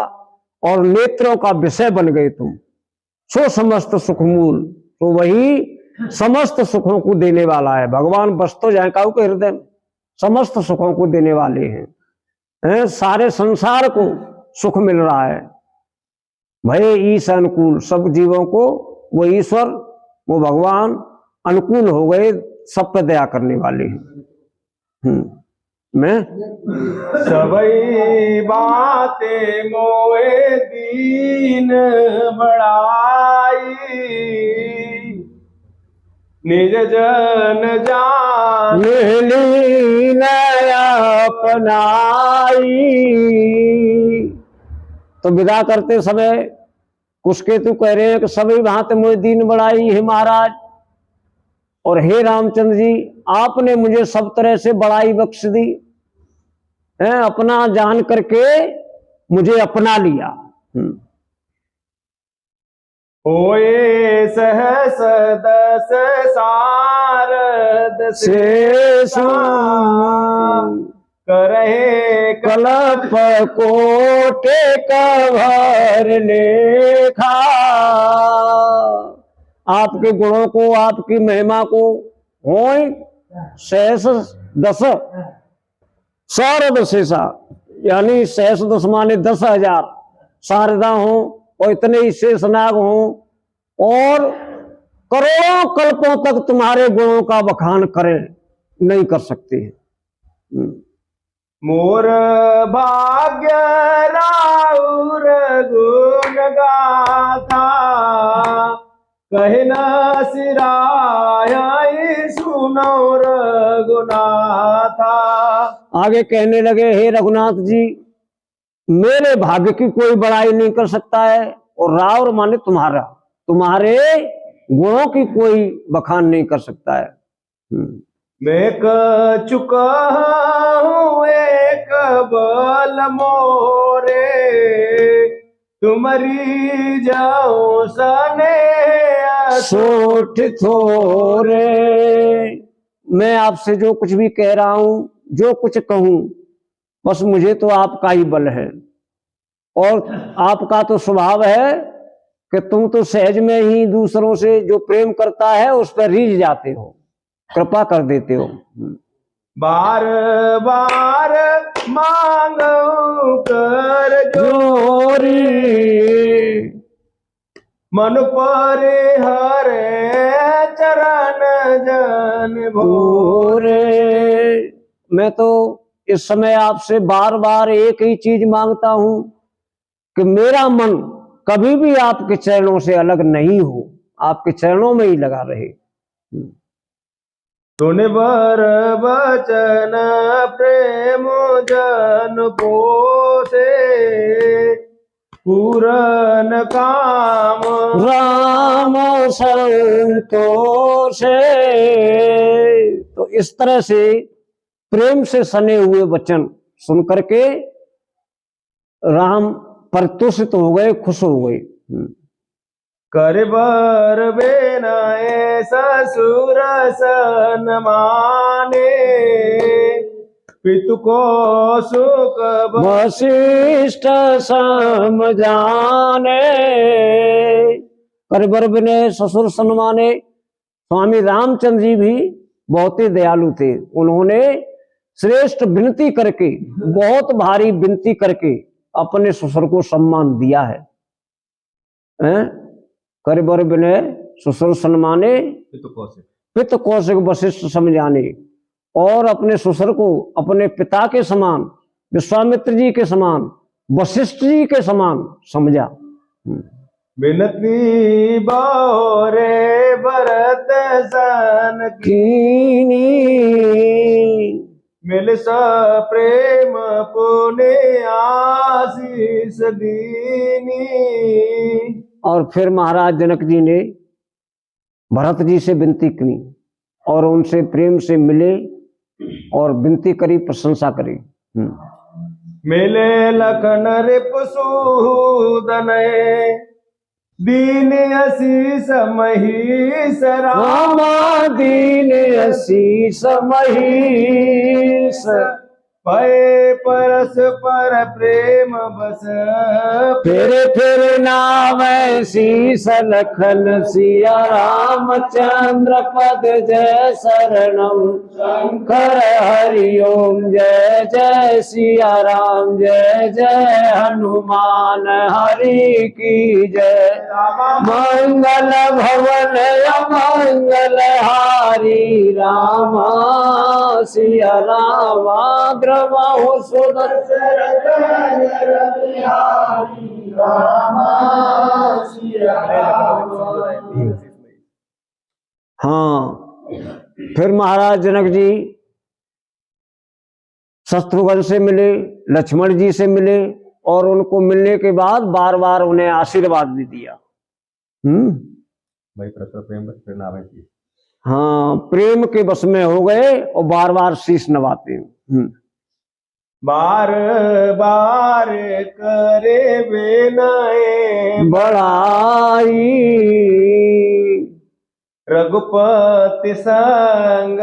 और नेत्रों का विषय बन गए तुम। सो समस्त सुख मूल, तो वही समस्त सुखों को देने वाला है भगवान। बस तो जाए काऊ के हृदय में समस्त सुखों को देने वाले हैं। सारे संसार को सुख मिल रहा है। भय ईश अनुकूल, सब जीवों को वो ईश्वर वो भगवान अनुकूल हो गए, सब पे दया करने वाले हैं। मैं सबई बातें मोए दीन बड़ाई निज जन जान लीन अपनाई। तो विदा करते समय कुछ केतु कह रहे हैं कि सभी भांति मोए दीन बढ़ाई है महाराज। और हे रामचंद्र जी, आपने मुझे सब तरह से बड़ाई बख्श दी है, अपना जान करके मुझे अपना लिया। होए सहस दस सारद से करहे कलप कोटे कभर लेखा। आपके गुणों को, आपकी महिमा को होय सहस दस सारद शेषा, यानी सहस दस माने 10,000 शारदा हो और इतने ही शेषनाग हो और करोड़ों कल्पों तक तुम्हारे गुणों का बखान करें, नहीं कर सकते हैं। मोर भाग्य राउर गुण गाथा, कहे न सिराय सुनो रघुनाथा। आगे कहने लगे, हे रघुनाथ जी, मेरे भाग्य की कोई बड़ाई नहीं कर सकता है और राउर माने तुम्हारा, तुम्हारे गुणों की कोई बखान नहीं कर सकता है। मैं क चुका हूँ एक बल मोरे, तुम्हारी जाओ सने सोठ थोरे। मैं आपसे जो कुछ भी कह रहा हूं, जो कुछ कहूं, बस मुझे तो आपका ही बल है और आपका तो स्वभाव है कि तुम तो सहज में ही दूसरों से जो प्रेम करता है उस पर रीझ जाते हो, कृपा कर देते हो। बार बार मांगो कर जोरी, मन परे हरे चरण जन भोरे। मैं तो इस समय आपसे बार बार एक ही चीज मांगता हूं कि मेरा मन कभी भी आपके चरणों से अलग नहीं हो, आपके चरणों में ही लगा रहे। सुन बर बचन प्रेम जन पोसे, पूरन काम राम संतोषे। तो इस तरह से प्रेम से सने हुए वचन सुन करके राम परतुषित हो गए, खुश हो गए। कर बर बेनाए ससुर सन माने, पितु को सुख वशिष्ठ सम जाने। कर बर बिने ससुर सन माने। स्वामी रामचंद्र जी भी बहुत ही दयालु थे। उन्होंने श्रेष्ठ विनती करके, बहुत भारी विनती करके अपने ससुर को सम्मान दिया है। कर बर बिने ससुर सम्माने, पित कौशिक वशिष्ठ समझाने। और अपने ससुर को अपने पिता के समान, विश्वामित्र जी के समान, वशिष्ठ जी के समान समझा। बिनती बारे भरत सन कीनी, मिल स प्रेम पुने आशीष दीनी। और फिर महाराज जनक जी ने भरत जी से विनती की और उनसे प्रेम से मिले और विनती करी, प्रशंसा करी। मिले लखन रिपुसूदन, दीन असीस महीस रामा दीन असीस महीस। भय परस पर प्रेम बस, फिर नाम शीस लखन सिया रामचंद्र पद जय शरणम शंकर हरिओम जय जय सिया राम जय जय हनुमान हरि की जय। मंगल भवन अमंगल हारी रामा सिया रामा द्रवहु हाँ, फिर महाराज जनक जी शत्रुघ्न से मिले, लक्ष्मण जी से मिले और उनको मिलने के बाद बार बार उन्हें आशीर्वाद भी दिया। भाई परस्पर प्रेम बस प्रेरणा है। हाँ, प्रेम के बस में हो गए और बार बार शीश नवाते हैं। बार बार करे विनय बड़ाई रघुपति संग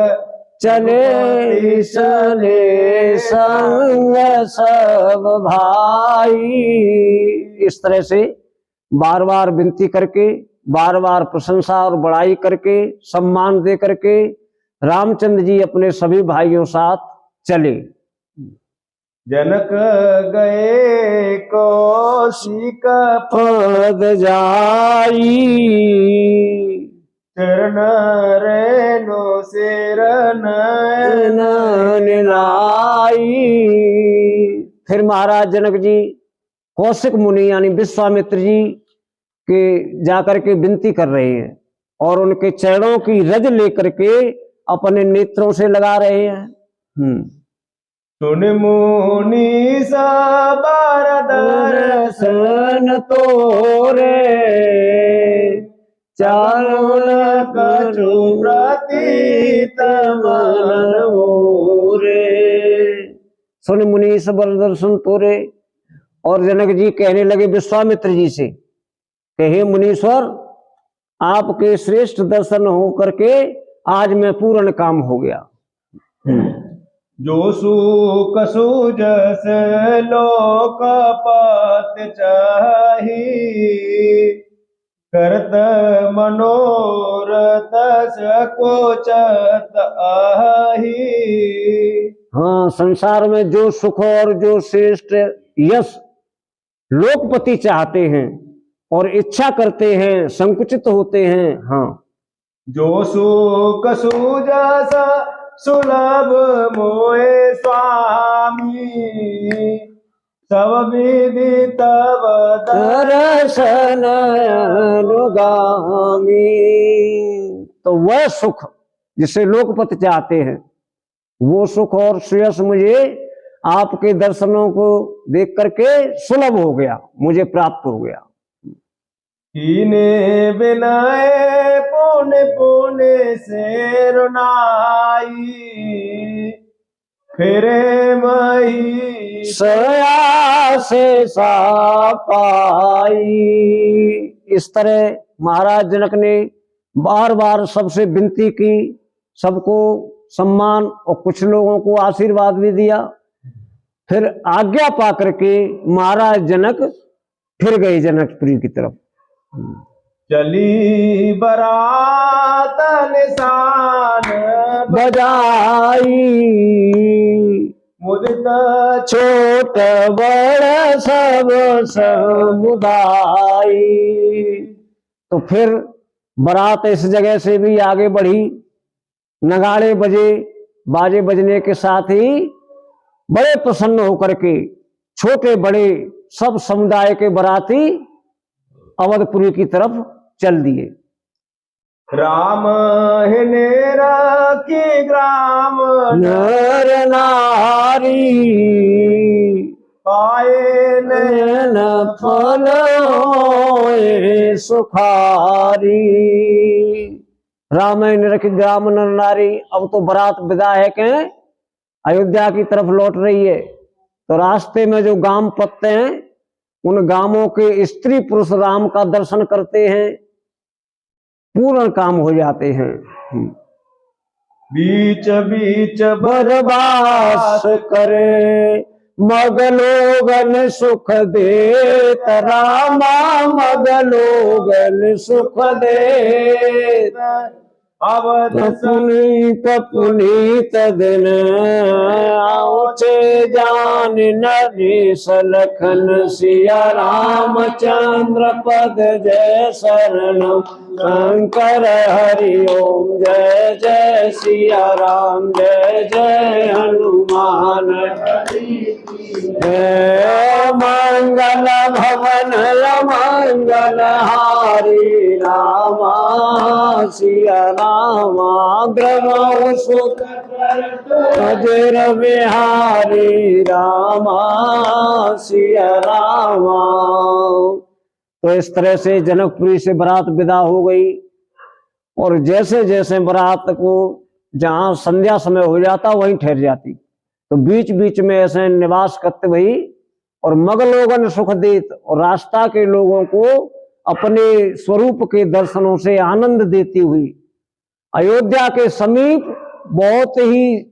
चले चले संग सब भाई। इस तरह से बार बार विनती करके, बार बार प्रशंसा और बड़ाई करके, सम्मान दे करके रामचंद्र जी अपने सभी भाइयों साथ चले। जनक गए कौशिक पद जाई चरण रेणु शरण लाई। फिर महाराज जनक जी कौशिक मुनि यानी विश्वामित्र जी के जाकर के विनती कर रहे हैं और उनके चरणों की रज लेकर के अपने नेत्रों से लगा रहे हैं। सुन मुनि सबर दर्शन तोरे चारण कछु प्रतीत मन मोरे। सुन मुनि सबर दर्शन तोरे। और जनक जी कहने लगे विश्वामित्र जी से कि हे मुनीश्वर, आपके श्रेष्ठ दर्शन हो करके आज मैं पूर्ण काम हो गया। जो सुख सुजस लोकपत चाही करत मनोरथ सकोचत आही। हाँ, संसार में जो सुख और जो श्रेष्ठ यश लोकपति चाहते हैं और इच्छा करते हैं, संकुचित होते हैं। हाँ, जो सुख सुजस सुलभ मोए स्वामी सब विधि तब दर्शन अनुगामी। तो वह सुख जिसे लोकपति चाहते हैं, वो सुख और श्रेयस मुझे आपके दर्शनों को देख करके सुलभ हो गया, मुझे प्राप्त हो गया। कीने बिनाए पुण्य पुण्य से रुनाई फिरे मही सया से सा पाई। इस तरह महाराज जनक ने बार बार सबसे विनती की, सबको सम्मान और कुछ लोगों को आशीर्वाद भी दिया। फिर आज्ञा पा करके महाराज जनक फिर गए जनकपुरी की तरफ। चली बरात निशान बजाई मुदित छोट बड़ सब समुदाय। तो फिर बारात इस जगह से भी आगे बढ़ी। नगाड़े बजे, बाजे बजने के साथ ही बड़े प्रसन्न होकर के छोटे बड़े सब समुदाय के बाराती अवधपुरी की तरफ चल दिए। राम हिनेरा की ग्राम नर नारी पाए नैन फल होए सुखारी। राम नरक ग्राम नर नारी। अब तो बारात विदा है के अयोध्या की तरफ लौट रही है। तो रास्ते में जो गांव पड़ते हैं, उन गांवों के स्त्री पुरुष राम का दर्शन करते हैं, पूर्ण काम हो जाते हैं। बीच बीच बरबास करे मगलोगन सुख देत रामा मगलोगन सुख देत। अवध पुनीत पुनीत दिन आउचे जान नरेश लखन सिया रामचंद्र पद जय शरणम शंकर हरि ओम जय जय सिया राम जय जय हनुमान जय मंगल भवन मंगल हारी रामा सिया रामाग्रम सुख अजर बिहारी रामा सिया रामा। तो इस तरह से जनकपुरी से बारात विदा हो गई और जैसे जैसे बारात को जहां संध्या समय हो जाता वहीं ठहर जाती। तो बीच बीच में ऐसे निवास करते वही और मग लोगन सुख देत, और रास्ता के लोगों को अपने स्वरूप के दर्शनों से आनंद देती हुई अयोध्या के समीप बहुत ही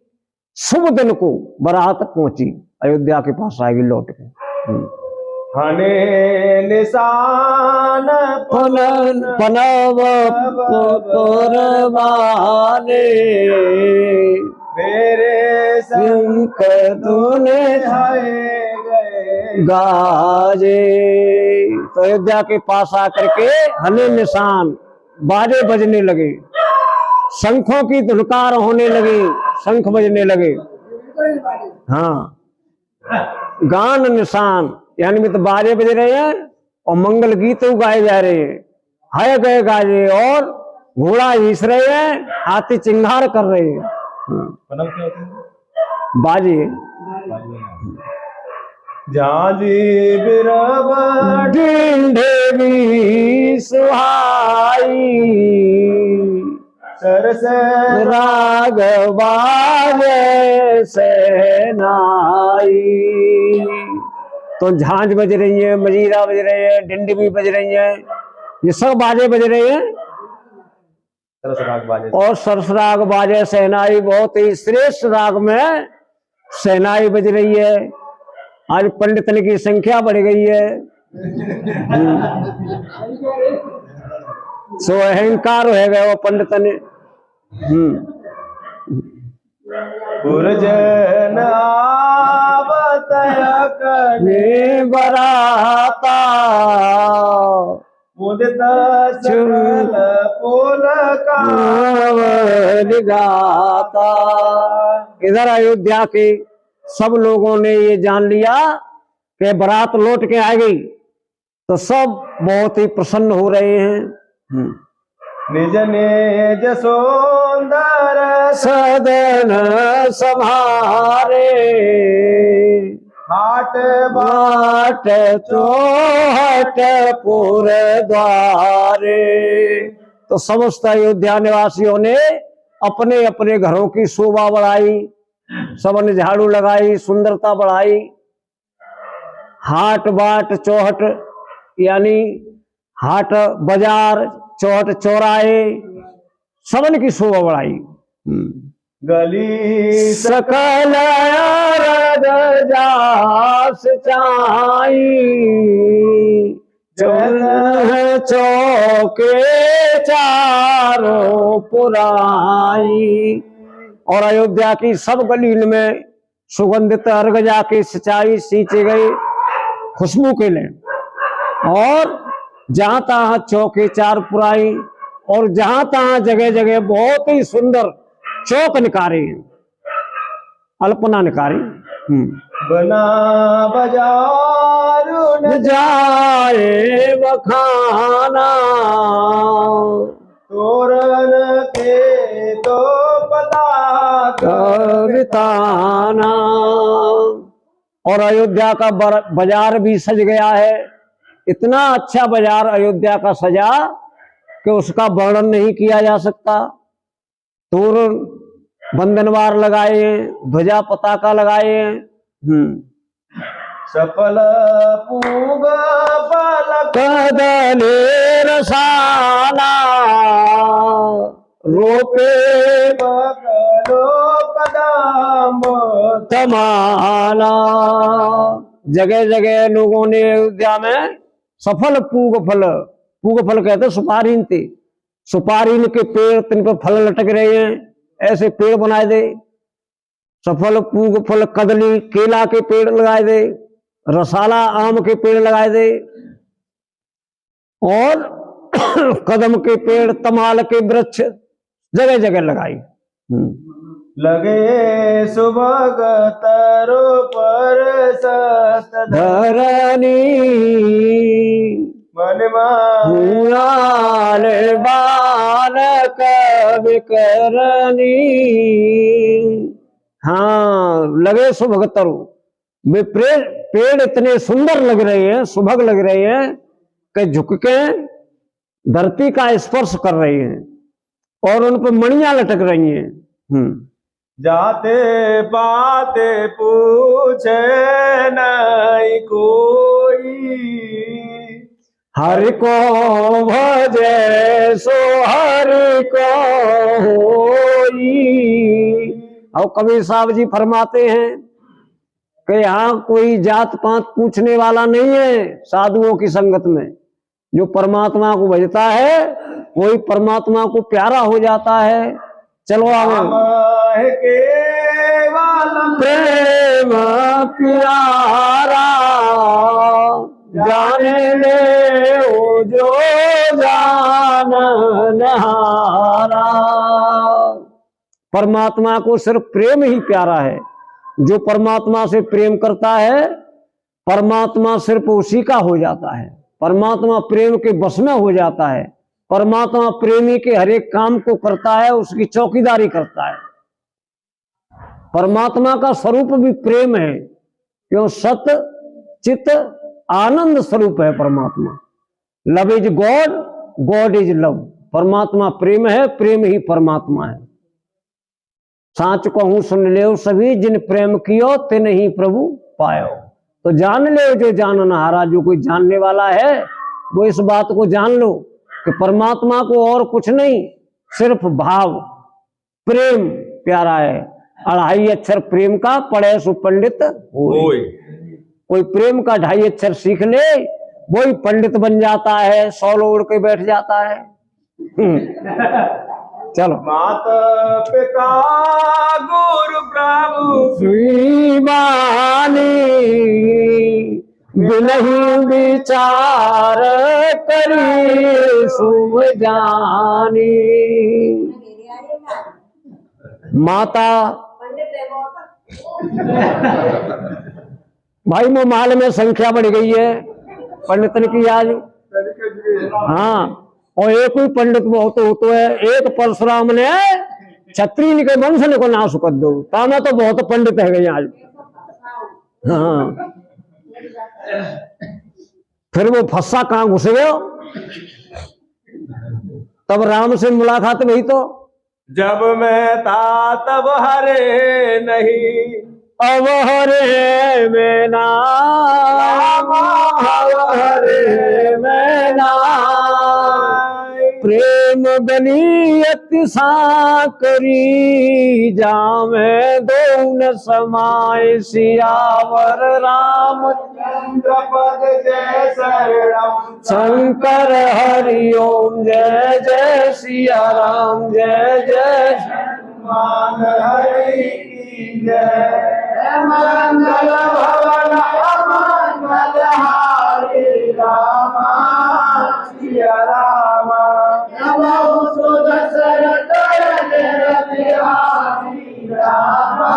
शुभ दिन को बारात पहुंची, अयोध्या के पास आएगी लौट के। हने निशान पनन पनव पुरवाने मेरे शंख धुने गए गाजे। तो अयोध्या के पास आकर के हने निशान बाजे बजने लगे, शंखों की धुनकार होने लगी, शंख बजने लगे। हाँ, गान निशान यानी में तो बाजे बज रहे हैं और मंगल गीत गाए जा रहे हैं, हाय गए गाजे, और घोड़ा घीस रहे हैं, हाथी चिंगार कर रहे हैं। बाजे जाजी बिरब देवी सुहाई सरस राग बाजे सेनाई। तो झांझ बज रही है, मजीरा बज रहे हैं, डिंडी भी बज रही है, ये सब बाजे बज रहे हैं। सरसराग बाजे और सरसराग बाजे सेनाई, बहुत ही श्रेष्ठ राग में सेनाई बज रही है। आज पंडितन की संख्या बढ़ गई है। सो अहंकार हो गए वो पंडितन। गुरजन आवत ने बराता मुदित सकल पुल गाता। इधर अयोध्या के सब लोगों ने ये जान लिया कि बारात लौट के आ गई, तो सब बहुत ही प्रसन्न हो रहे हैं। निज निज सुंदर सदन संभारे हाट बाट चौहट पुर द्वारे। तो समस्त अयोध्या निवासियों ने अपने अपने घरों की शोभा बढ़ाई, सबने झाड़ू लगाई, सुंदरता बढ़ाई। हाट बाट चौहट यानी हाट बाजार, चौहट चौराहे, सबन की शोभा बढ़ाई। गली सकल जास चाई चौके चारों पुराई। और अयोध्या की सब गलीन में सुगंधित अर्घ जाके सिंचाई सींचे गए खुशबू के लिए, और जहां तहां चौके चार पुराई, और जहां तहां जगह जगह बहुत ही सुंदर चौक निकारे, अल्पना निकारी। बना बाजार जाए बखाना तोरण के तो पता कविताना। और अयोध्या का बाजार भी सज गया है, इतना अच्छा बाजार अयोध्या का सजा कि उसका वर्णन नहीं किया जा सकता। तोरण बंधनवार लगाए हैं, ध्वजा पताका लगाए हैं। सफल पूग पलक कदले रसाना रोपे बगलो कदम तमाला। जगह जगह लोगों ने अयोध्या में सफल पूग फल कहते सुपारीन थे, सुपारीन के पेड़, तिन पर फल लटक रहे हैं, ऐसे पेड़ बनाए दे। सफल पूग फल कदली केला के पेड़ लगाए दे, रसाला आम के पेड़ लगाए दे, और कदम के पेड़, तमाल के वृक्ष जगह जगह लगाई। लगे सुभग तरो पर सत धरनी मन भूयाल बालक विकरनी। हाँ, लगे सुभग तरु, वे पेड़ इतने सुंदर लग रहे हैं, सुभग लग रहे हैं कि झुक के धरती का स्पर्श कर रहे हैं। और उन पर मणियां लटक रही हैं। जाते पाते पूछे नहीं कोई, हरि को भजे सो हरि को होई। और कबीर साहब जी फरमाते हैं कि यहाँ कोई जात पात पूछने वाला नहीं है साधुओं की संगत में। जो परमात्मा को भजता है वही परमात्मा को प्यारा हो जाता है। चलो आगे। केवल प्रेम प्यारा जाने ले ओ जो जाननहारा। परमात्मा को सिर्फ प्रेम ही प्यारा है। जो परमात्मा से प्रेम करता है परमात्मा सिर्फ उसी का हो जाता है। परमात्मा प्रेम के बस में हो जाता है। परमात्मा प्रेमी के हर एक काम को करता है, उसकी चौकीदारी करता है। परमात्मा का स्वरूप भी प्रेम है, क्यों? सत चित आनंद स्वरूप है परमात्मा। Love is God, God is love. परमात्मा प्रेम है, प्रेम ही परमात्मा है। साच कहूं सुन ले सभी, जिन प्रेम कियो तिन ही प्रभु पायो। तो जान ले जो जाननहारा। जो कोई जानने वाला है वो इस बात को जान लो कि परमात्मा को और कुछ नहीं, सिर्फ भाव प्रेम प्यारा है। 2.5 अक्षर प्रेम का पढ़े सो पंडित होय। कोई प्रेम का 2.5 अक्षर सीख ले वही पंडित बन जाता है, 100 उड़ के बैठ जाता है। चलो। माता पिता गुरु प्रभु श्री बानी बिनहि विचार करी शुभ जानी। माता भाई मोमाल में संख्या बढ़ गई है पंडितन की आज। हाँ, और एक ही पंडित बहुत होते है। एक परशुराम ने क्षत्रिय के वंश ने को नाश कर दो, ताना तो बहुत पंडित है गए आज। हाँ, फिर वो फंसा कहां घुस गयो। तब राम से मुलाकात हुई तो जब मैं था तब हरे नहीं, अब हरे में नाम, अब हरे में नाम। प्रेम गलियत साकरी जामे दो न समाय सियावर रामचंद्र पद जय शरणम शंकर हरि ओम जय जय सिया राम जय जय मान हरि की जय। मंगल भवन अमंगल हारी रामा सिया रामा। नमो सुदशरथ बिहारी रामा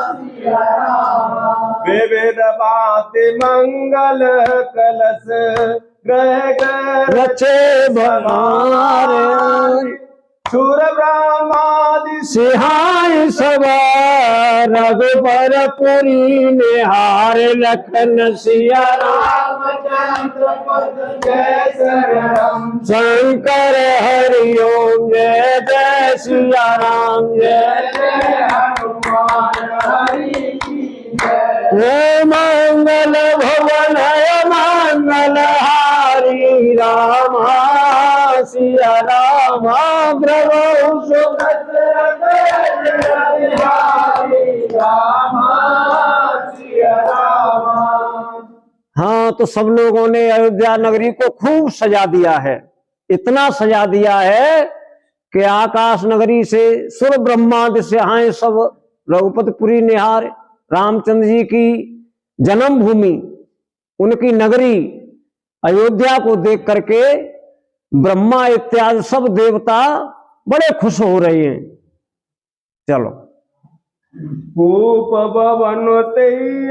सिया रामा। विविध बाति मंगल कलश ग्रह रचे भवारे सुर ब्रह्मादि सिहाय सवा रघुबर पुरी निहार लखन सिया रामचंद्र पद जय शरणम शंकर हरि ओम जय जय सिया राम जय जय हनुमान हरि की जय। हे मंगल भवन मंगल हारी राम सिया राम प्रभु सुखद हाँ, तो सब लोगों ने अयोध्या नगरी को खूब सजा दिया है। इतना सजा दिया है कि आकाश नगरी से सुर ब्रह्मांड से आए सब रघुपतपुरी निहार। रामचंद्र जी की जन्मभूमि, उनकी नगरी अयोध्या को देख करके ब्रह्मा इत्यादि सब देवता बड़े खुश हो रहे हैं। चलो। भूप भवन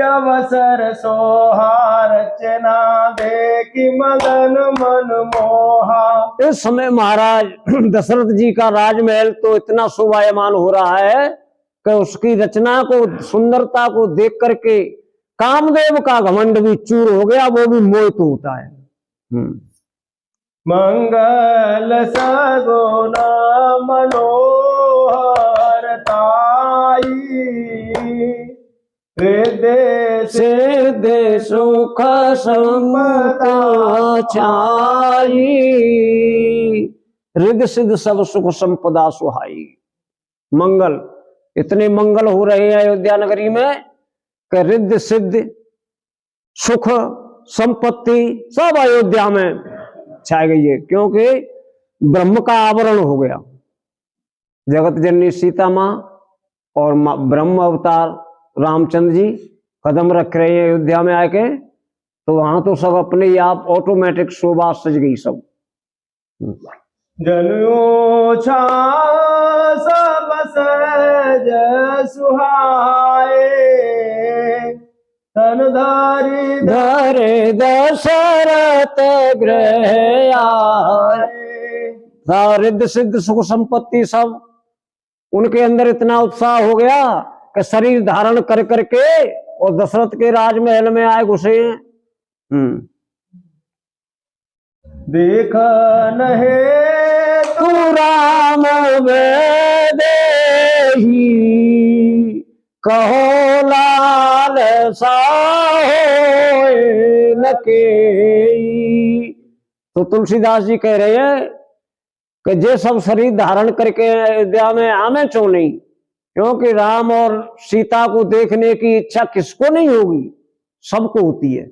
अवसर सोहार रचना देखी मदन मन मोहा। इस समय महाराज दशरथ जी का राजमहल तो इतना शोभायमान हो रहा है कि उसकी रचना को, सुंदरता को देख करके कामदेव का घमंड भी चूर हो गया, वो भी मोहित होता है। मंगल सगुना मनोहर ताई हृदय सिद्ध सुख संपदा छाई। हृदय सिद्ध सब सुख संपदा सुहाई। मंगल, इतने मंगल हो रहे हैं अयोध्या नगरी में कि हृदय सिद्ध सुख संपत्ति सब अयोध्या में छा गई है, क्योंकि ब्रह्म का आवरण हो गया। जगत जननी सीता माँ और ब्रह्म अवतार रामचंद्र जी कदम रख रहे हैं अयोध्या में आके, तो वहां तो सब अपने ही आप ऑटोमेटिक शोभा सज गई सब। जनियो छा सब सहज सुहाए तनधारी धरे दशरथ ग्रह आए। रिद्ध सिद्ध सुख संपत्ति सब उनके अंदर इतना उत्साह हो गया कि शरीर धारण कर करके और दशरथ के राजमहल में आए घुसे। देख नहे तू राम देही कहो लाल साहो लके। तो तुलसीदास जी कह रहे हैं कि जे सब शरीर धारण करके अयोध्या में आमे क्यों नहीं, क्योंकि राम और सीता को देखने की इच्छा किसको नहीं होगी, सबको होती है।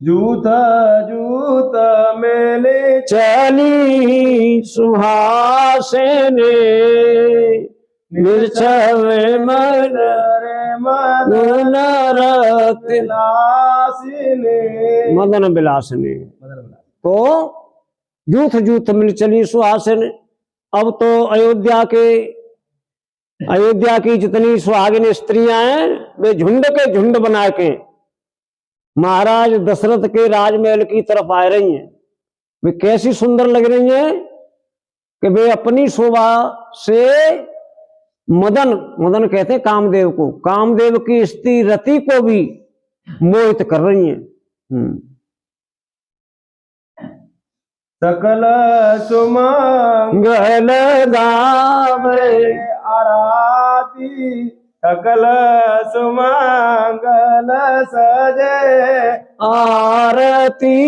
जूता जूता मेले चली सुहासिने निर्छवे मन मदन मदन विलासिनी। तो जूथ जूथ मिल चली सुहासिन। अब तो अयोध्या की जितनी सुहागिन स्त्रियां हैं वे झुंड के झुंड बना के महाराज दशरथ के राजमहल की तरफ आ रही हैं। वे कैसी सुंदर लग रही हैं कि वे अपनी शोभा से मदन कहते हैं कामदेव को, कामदेव की स्त्री रति को भी मोहित कर रही हैं। सकल सुमंगल गावे आराती सकल सुमंगल सजे आरती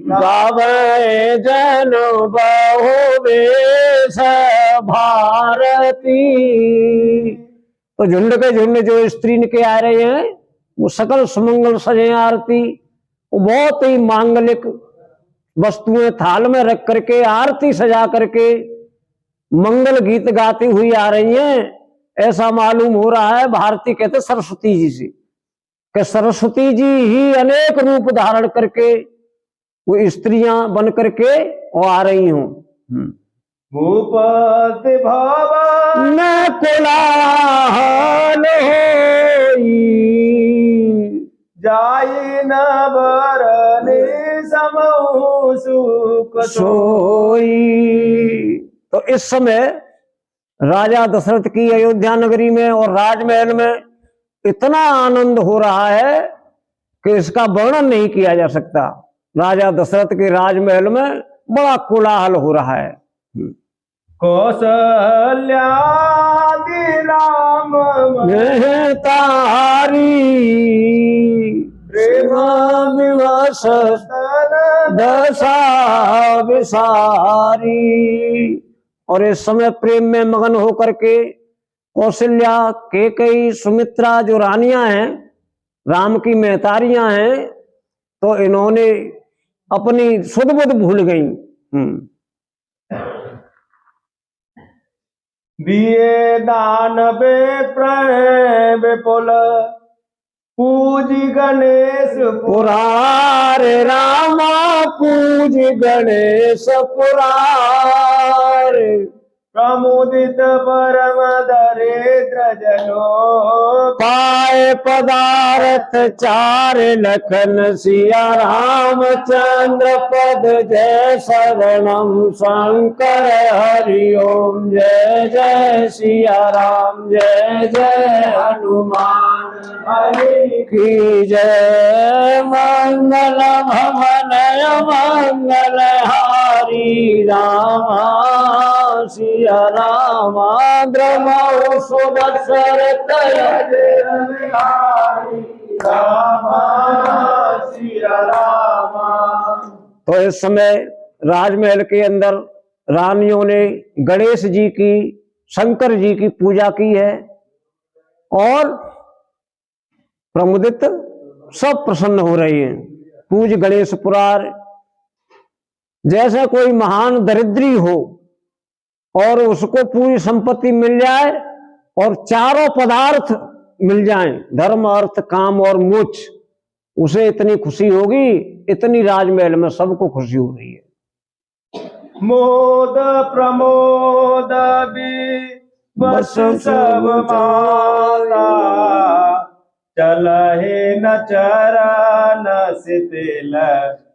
गावे जन बहु बेश भारती। तो झुंड के झुंड जो स्त्री के आ रहे हैं वो सकल सुमंगल सजे आरती, वो बहुत ही मांगलिक वस्तुएं थाल में रख करके आरती सजा करके मंगल गीत गाती हुई आ रही हैं। ऐसा मालूम हो रहा है, भारती कहते सरस्वती जी से, कि सरस्वती जी ही अनेक रूप धारण करके वो स्त्रियां बन करके वो आ रही हूं। भूपति भवन न कोलाहल होई जाई न बरनी समूह सुख सोई। तो इस समय राजा दशरथ की अयोध्या नगरी में और राजमहल में इतना आनंद हो रहा है कि इसका वर्णन नहीं किया जा सकता। राजा दशरथ के राजमहल में बड़ा कोलाहल हो रहा है। कौशल्या राम तारी प्रेम विवश दशा विसारी। और इस समय प्रेम में मगन होकर के कौशल्या, कैकेयी, सुमित्रा जो रानियां हैं, राम की महतारियां हैं, तो इन्होंने अपनी सुध बुध भूल गई। दिए दान बे प्रेम विपुल पूज गणेश पुरार रामा पूज गणेश पुरार। प्रमुदित परम दरिद्र जनो पाए पदार्थ चार लखन सिया रामचंद्र पद जय शरणम शंकर हरि ओम जय जय सिया राम जय जय हनुमान हरि की जय। मंगल भवन मंगल हारी रामा सिया रामा द्रमाओ सुबत्सर तय रामा सिया रामा। तो इस समय राजमहल के अंदर रानियों ने गणेश जी की, शंकर जी की पूजा की है और प्रमुदित सब प्रसन्न हो रही हैं। पूज गणेश पुरार, जैसे कोई महान दरिद्री हो और उसको पूरी संपत्ति मिल जाए और चारों पदार्थ मिल जाएं, धर्म अर्थ काम और मोक्ष, उसे इतनी खुशी होगी, इतनी राजमहल में सबको खुशी हो रही है। मोद प्रमोद भी बस सब माला, चलहे न चरण शिथिल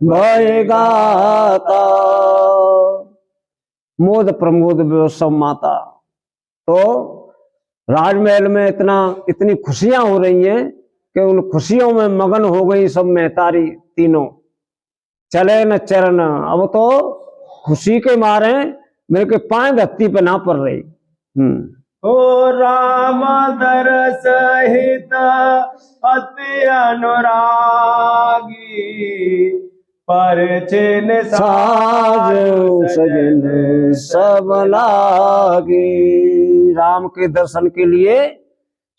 भय गाता। मोद प्रमोद सब माता। तो राजमहल में इतनी खुशियां हो रही हैं कि उन खुशियों में मगन हो गई सब महतारी तीनों। चले न चरण, अब तो खुशी के मारे मेरे के पांव धरती पे ना पड़ रही। ओ राम दरस हित अति अनुरागी, परछिन साज सजन सब लागी। राम के दर्शन के लिए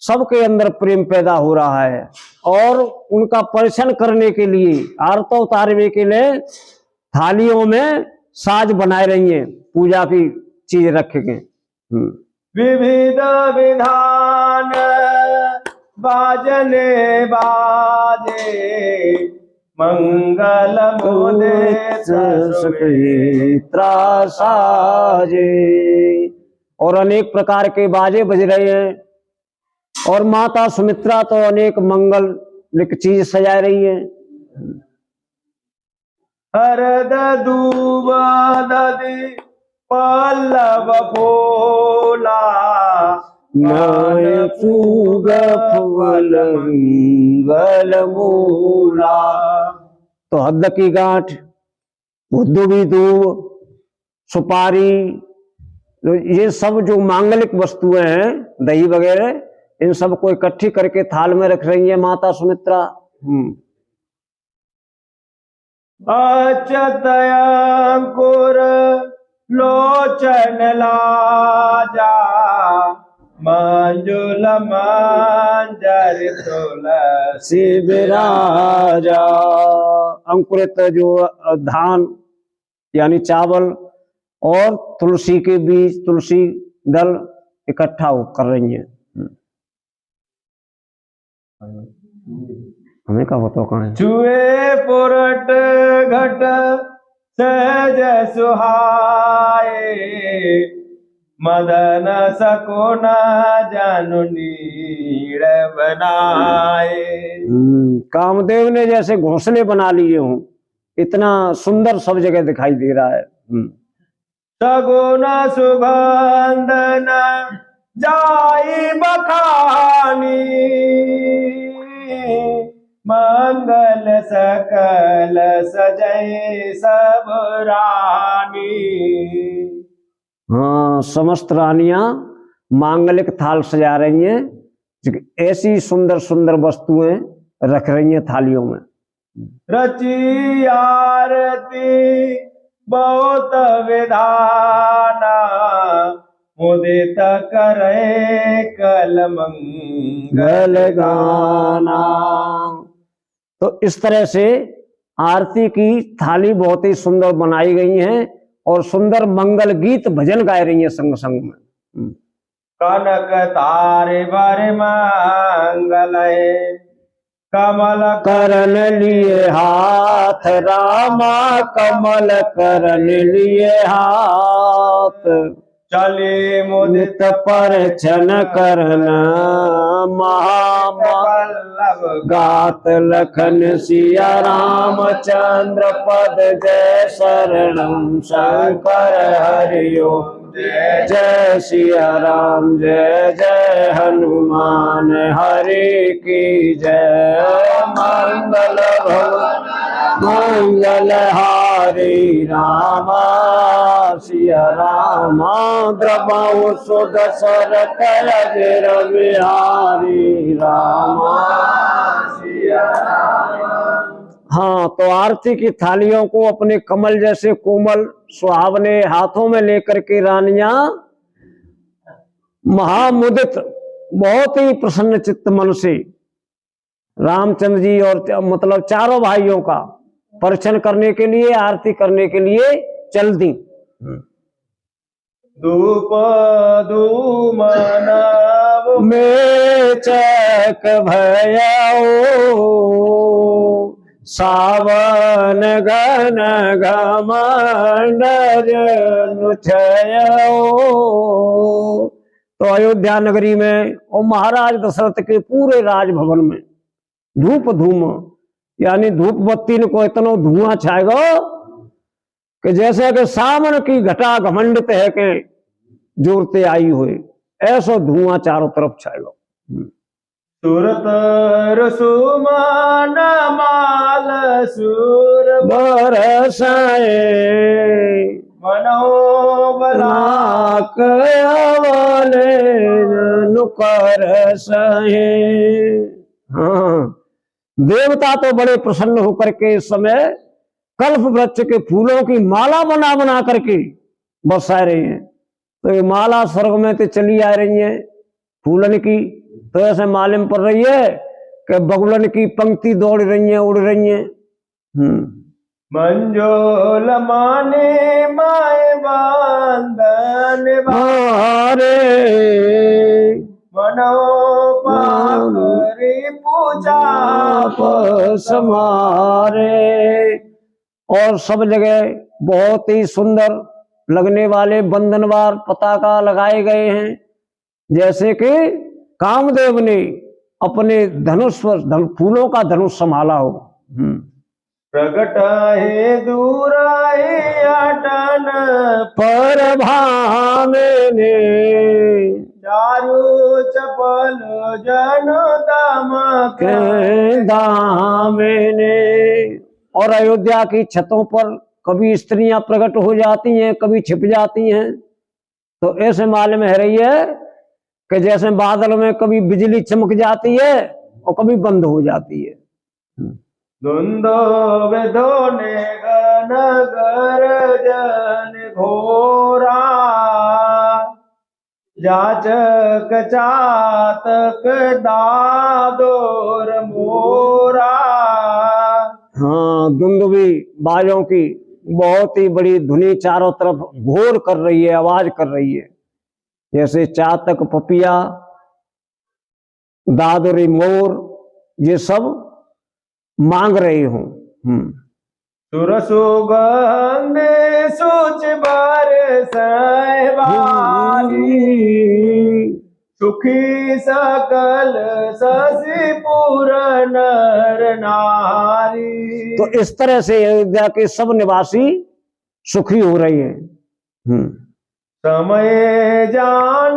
सबके अंदर प्रेम पैदा हो रहा है और उनका परिछन करने के लिए, आरती उतारने के लिए थालियों में साज बनाए रही हैं, पूजा की चीज रख के। विविध विधान बाजने बाजे, मंगल मुदित साजे। और अनेक प्रकार के बाजे बज रहे हैं और माता सुमित्रा तो अनेक मंगल चीज सजा रही है। हरद दूब दधि पल्लव फूला, नय चूग फूल मंगल मूला। तो हद की गांठ, दुबी दूब, सुपारी, ये सब जो मांगलिक वस्तुएं हैं, दही वगैरह, इन सब को इकट्ठी करके थाल में रख रही है माता सुमित्रा। अच्युत अंकुर लोचन लाजा, मंजुल मंजर तुलसी विराजा। अंकुरित जो धान यानी चावल और तुलसी के बीज, तुलसी दल इकट्ठा कर रही है। हमें क्या बताओ कहाँ है? चुए पुरट घट सहज सुहाए, मदन सकुन जनु नीड़ बनाए। कामदेव ने जैसे घोंसले बना लिए हों, इतना सुंदर सब जगह दिखाई दे रहा है। सगुन सुगंधन जाई बखानी, मंगल सकल सजय सब रानी। हाँ, समस्त रानियां मांगलिक थाल सजा रही हैं, ऐसी सुंदर सुंदर वस्तुएं रख रही हैं थालियों में। रची आरती बहुत विधाना, मुदित करे कल मंगल गाना। तो इस तरह से आरती की थाली बहुत ही सुंदर बनाई गई है और सुंदर मंगल गीत भजन गाए रही है संग संग में। कनक तारे बर मंगल, कमल करन लिए हाथ, रामा कमल करन लिए हाथ। चले मुदित परछन करन महाबल्लभ गात, लखन सिया रामचंद्र पद जय शरणम शंकर हरिओम। जय सिया राम जय जय हनुमान हरि की जय। मंगल भवन मंगलहारी रामा सिया रामा द्रवहु सुध सरत अजर बिहारी रामा सिया रामा। हाँ, तो आरती की थालियों को अपने कमल जैसे कोमल सुहावने हाथों में लेकर के रानियां महामुदित बहुत ही प्रसन्न चित्त मन से रामचंद्र जी और मतलब चारों भाइयों का परीक्षण करने के लिए, आरती करने के लिए चल दी। धूप धूमन में चक भयओ सावन घन घमंडर नुछयओ। तो अयोध्या नगरी में और महाराज दशरथ के पूरे राजभवन में धूप धूम यानी धूप बत्ती को इतना धुआं छाएगा कि जैसे कि सावन की घटा घमंडित है के जोरते आई हुए, ऐसा धुआं चारों तरफ छाएगा। सुरत रसुमान माल सुर बरसाए मनोबला नुकर सहे। हाँ, देवता तो बड़े प्रसन्न होकर के इस समय कल्प वृक्ष के फूलों की माला बना बना करके बरसा रही हैं। तो ये माला स्वर्ग में तो चली आ रही है फूलन की, तो ऐसे मालूम पड़ रही है कि बगुलन की पंक्ति दौड़ रही है, उड़ रही है। मंजोल माने माए बांधन मारे मनोपारी पूजा समारे। और सब जगह बहुत ही सुंदर लगने वाले बंधनवार पताका लगाए गए हैं, जैसे कि कामदेव ने अपने धनुष फूलों का धनुष संभाला हो। प्रगट है दूराए अटन पर भाने चारु चपल जन दामने। और अयोध्या की छतों पर कभी स्त्रियां प्रकट हो जाती हैं, कभी छिप जाती हैं। तो ऐसे मालूम है रही है कि जैसे बादल में कभी बिजली चमक जाती है और कभी बंद हो जाती है। धुंधो विधोने नगर जन घोरा जाचक चातक दादोर मोरा। हाँ, दुंदुभी बाजों की बहुत ही बड़ी धुनी चारों तरफ घोर कर रही है, आवाज कर रही है, जैसे चातक पपिया दादुरी मोर ये सब मांग रही हूं। सुर सुगंध सूच बार सुखी सकल शशि पूर नर नारी। तो इस तरह से अयोध्या के सब निवासी सुखी हो रहे हैं। समय जान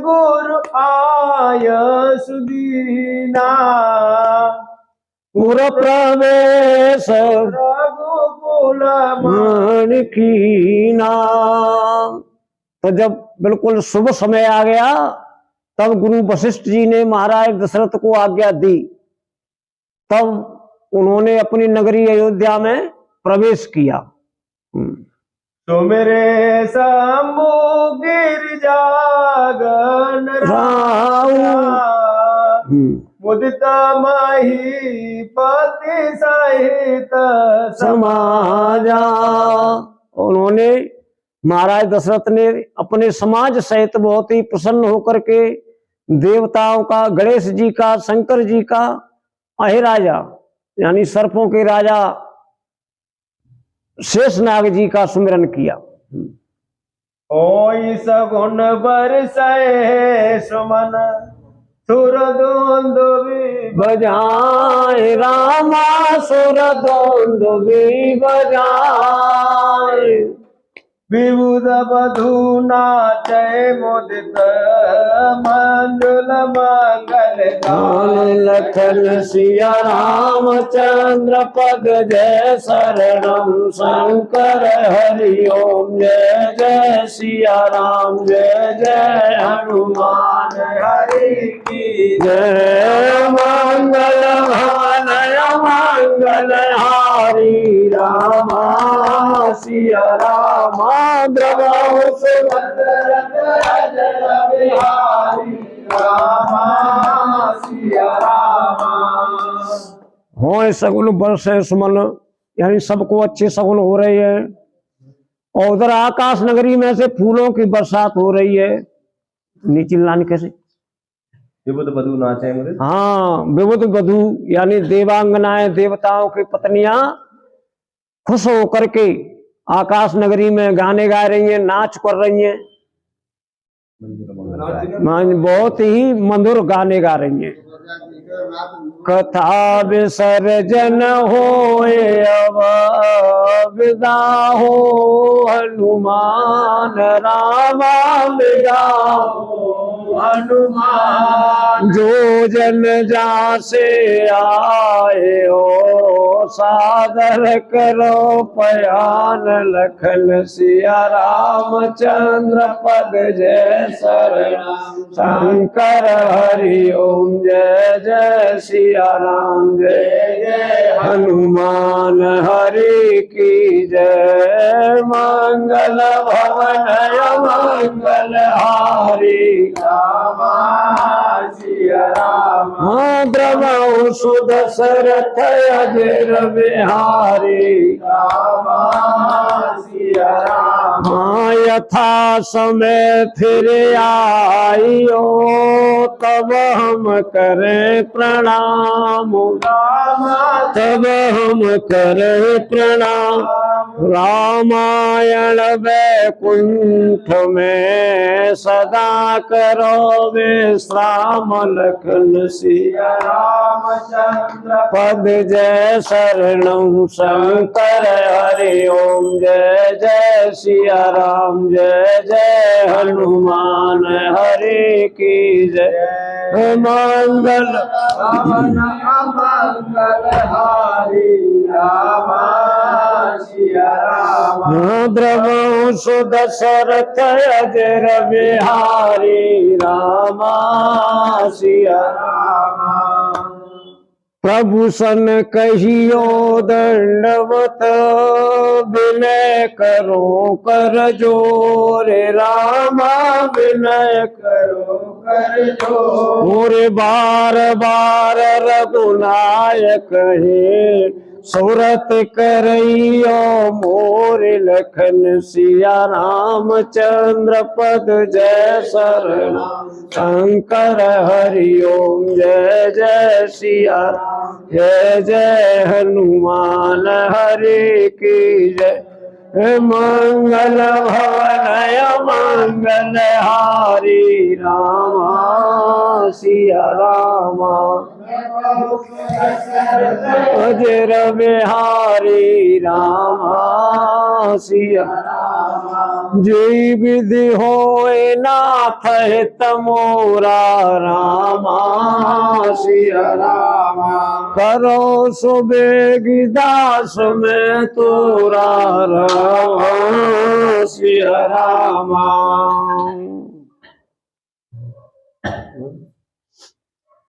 गुरु आय सुदीना पुर प्रवेश रघुकुल मान की नाम। तो जब बिल्कुल शुभ समय आ गया तब गुरु वशिष्ठ जी ने महाराज दशरथ को आज्ञा दी, तब उन्होंने अपनी नगरी अयोध्या में प्रवेश किया। तो मेरे शंभु गिरिजा गण मुदित महीपति सहित समाजा। उन्होंने महाराज दशरथ ने अपने समाज सहित बहुत ही प्रसन्न होकर के देवताओं का, गणेश जी का, शंकर जी का, अहिराजा यानी सर्पों के राजा शेषनाग जी का सुमिरन किया। ओई सगुन बरसै सुमन सुर दुंदुभी बजाए रामा सुर दुंदुभी बजाए। विबुध बधू नाचे मुदित मंजुल मंगल गान लखन सिया रामचंद्र पद जय शरणम शंकर हरि ओम जय जय सिया राम जय जय हनुमान हरि की जय मंगल भवन मंगल हारी रामा सिया रामा द्रवहु सुभद्रत अजर बिहारी रामा सिया रामा। हो सगुन वर्ष है सुमन, यानी सबको अच्छे सगुन हो रही है। और उधर आकाश नगरी में से फूलों की बरसात हो रही है। नीचे लाने कैसे? विबुध बधू नाचे मुझे। हाँ, विबुध वधू यानी देवांगनाएं, देवताओं की पत्नियां खुश होकर के आकाश नगरी में गाने गा रही हैं, नाच कर रही हैं, बहुत ही मधुर गाने गा रही हैं। कथा विसर्जन होए अब विदा हो हनुमान रामा विदा हो हनुमान। जो जन जा से आए हो सादर करो पयान लखन सिया रामचंद्र पद जय शरण शंकर हरि ओम जय जय सिया राम जय जय हनुमान हरि की जय। मंगल भवन मंगल हारी रामा सिया रामा। द्रवहु सुदशरथ अजर बिहारी रामा सिया रामा। यथा समय फिर आइयो तब हम करें प्रणाम तब हम करें प्रणाम। रामायण वैकुंठ में सदा करो विश्राम लखन सिया रामचंद्र पद जय शरणम शंकर हरि ओम जय जय सिया राम जय जय हनुमान हरि की जय। मंगल भवन मंगल हारी रामा सिया रामा। द्रवहु सुदशरथ अजर बिहारी रामा सिया रामा। प्रभु सन कहियो दंडवत विनय करो कर जोर रामा विनय करो कर जो मोरे बार बार रघुनायक हे सुरत करइयो मोर लखन सिया रामचंद्र पद जय शरण शंकर हरि ओम जय जय सिया जय जय हनुमान हरि की जय। मंगल भवन मंगल हारी रामा सिया रामा। अजर बिहारी रामा सिया जय विधि होए नाथ हित मोरा रामा सिया रामा। करो सुबेगी दास में तोरा रामा सिया रामा।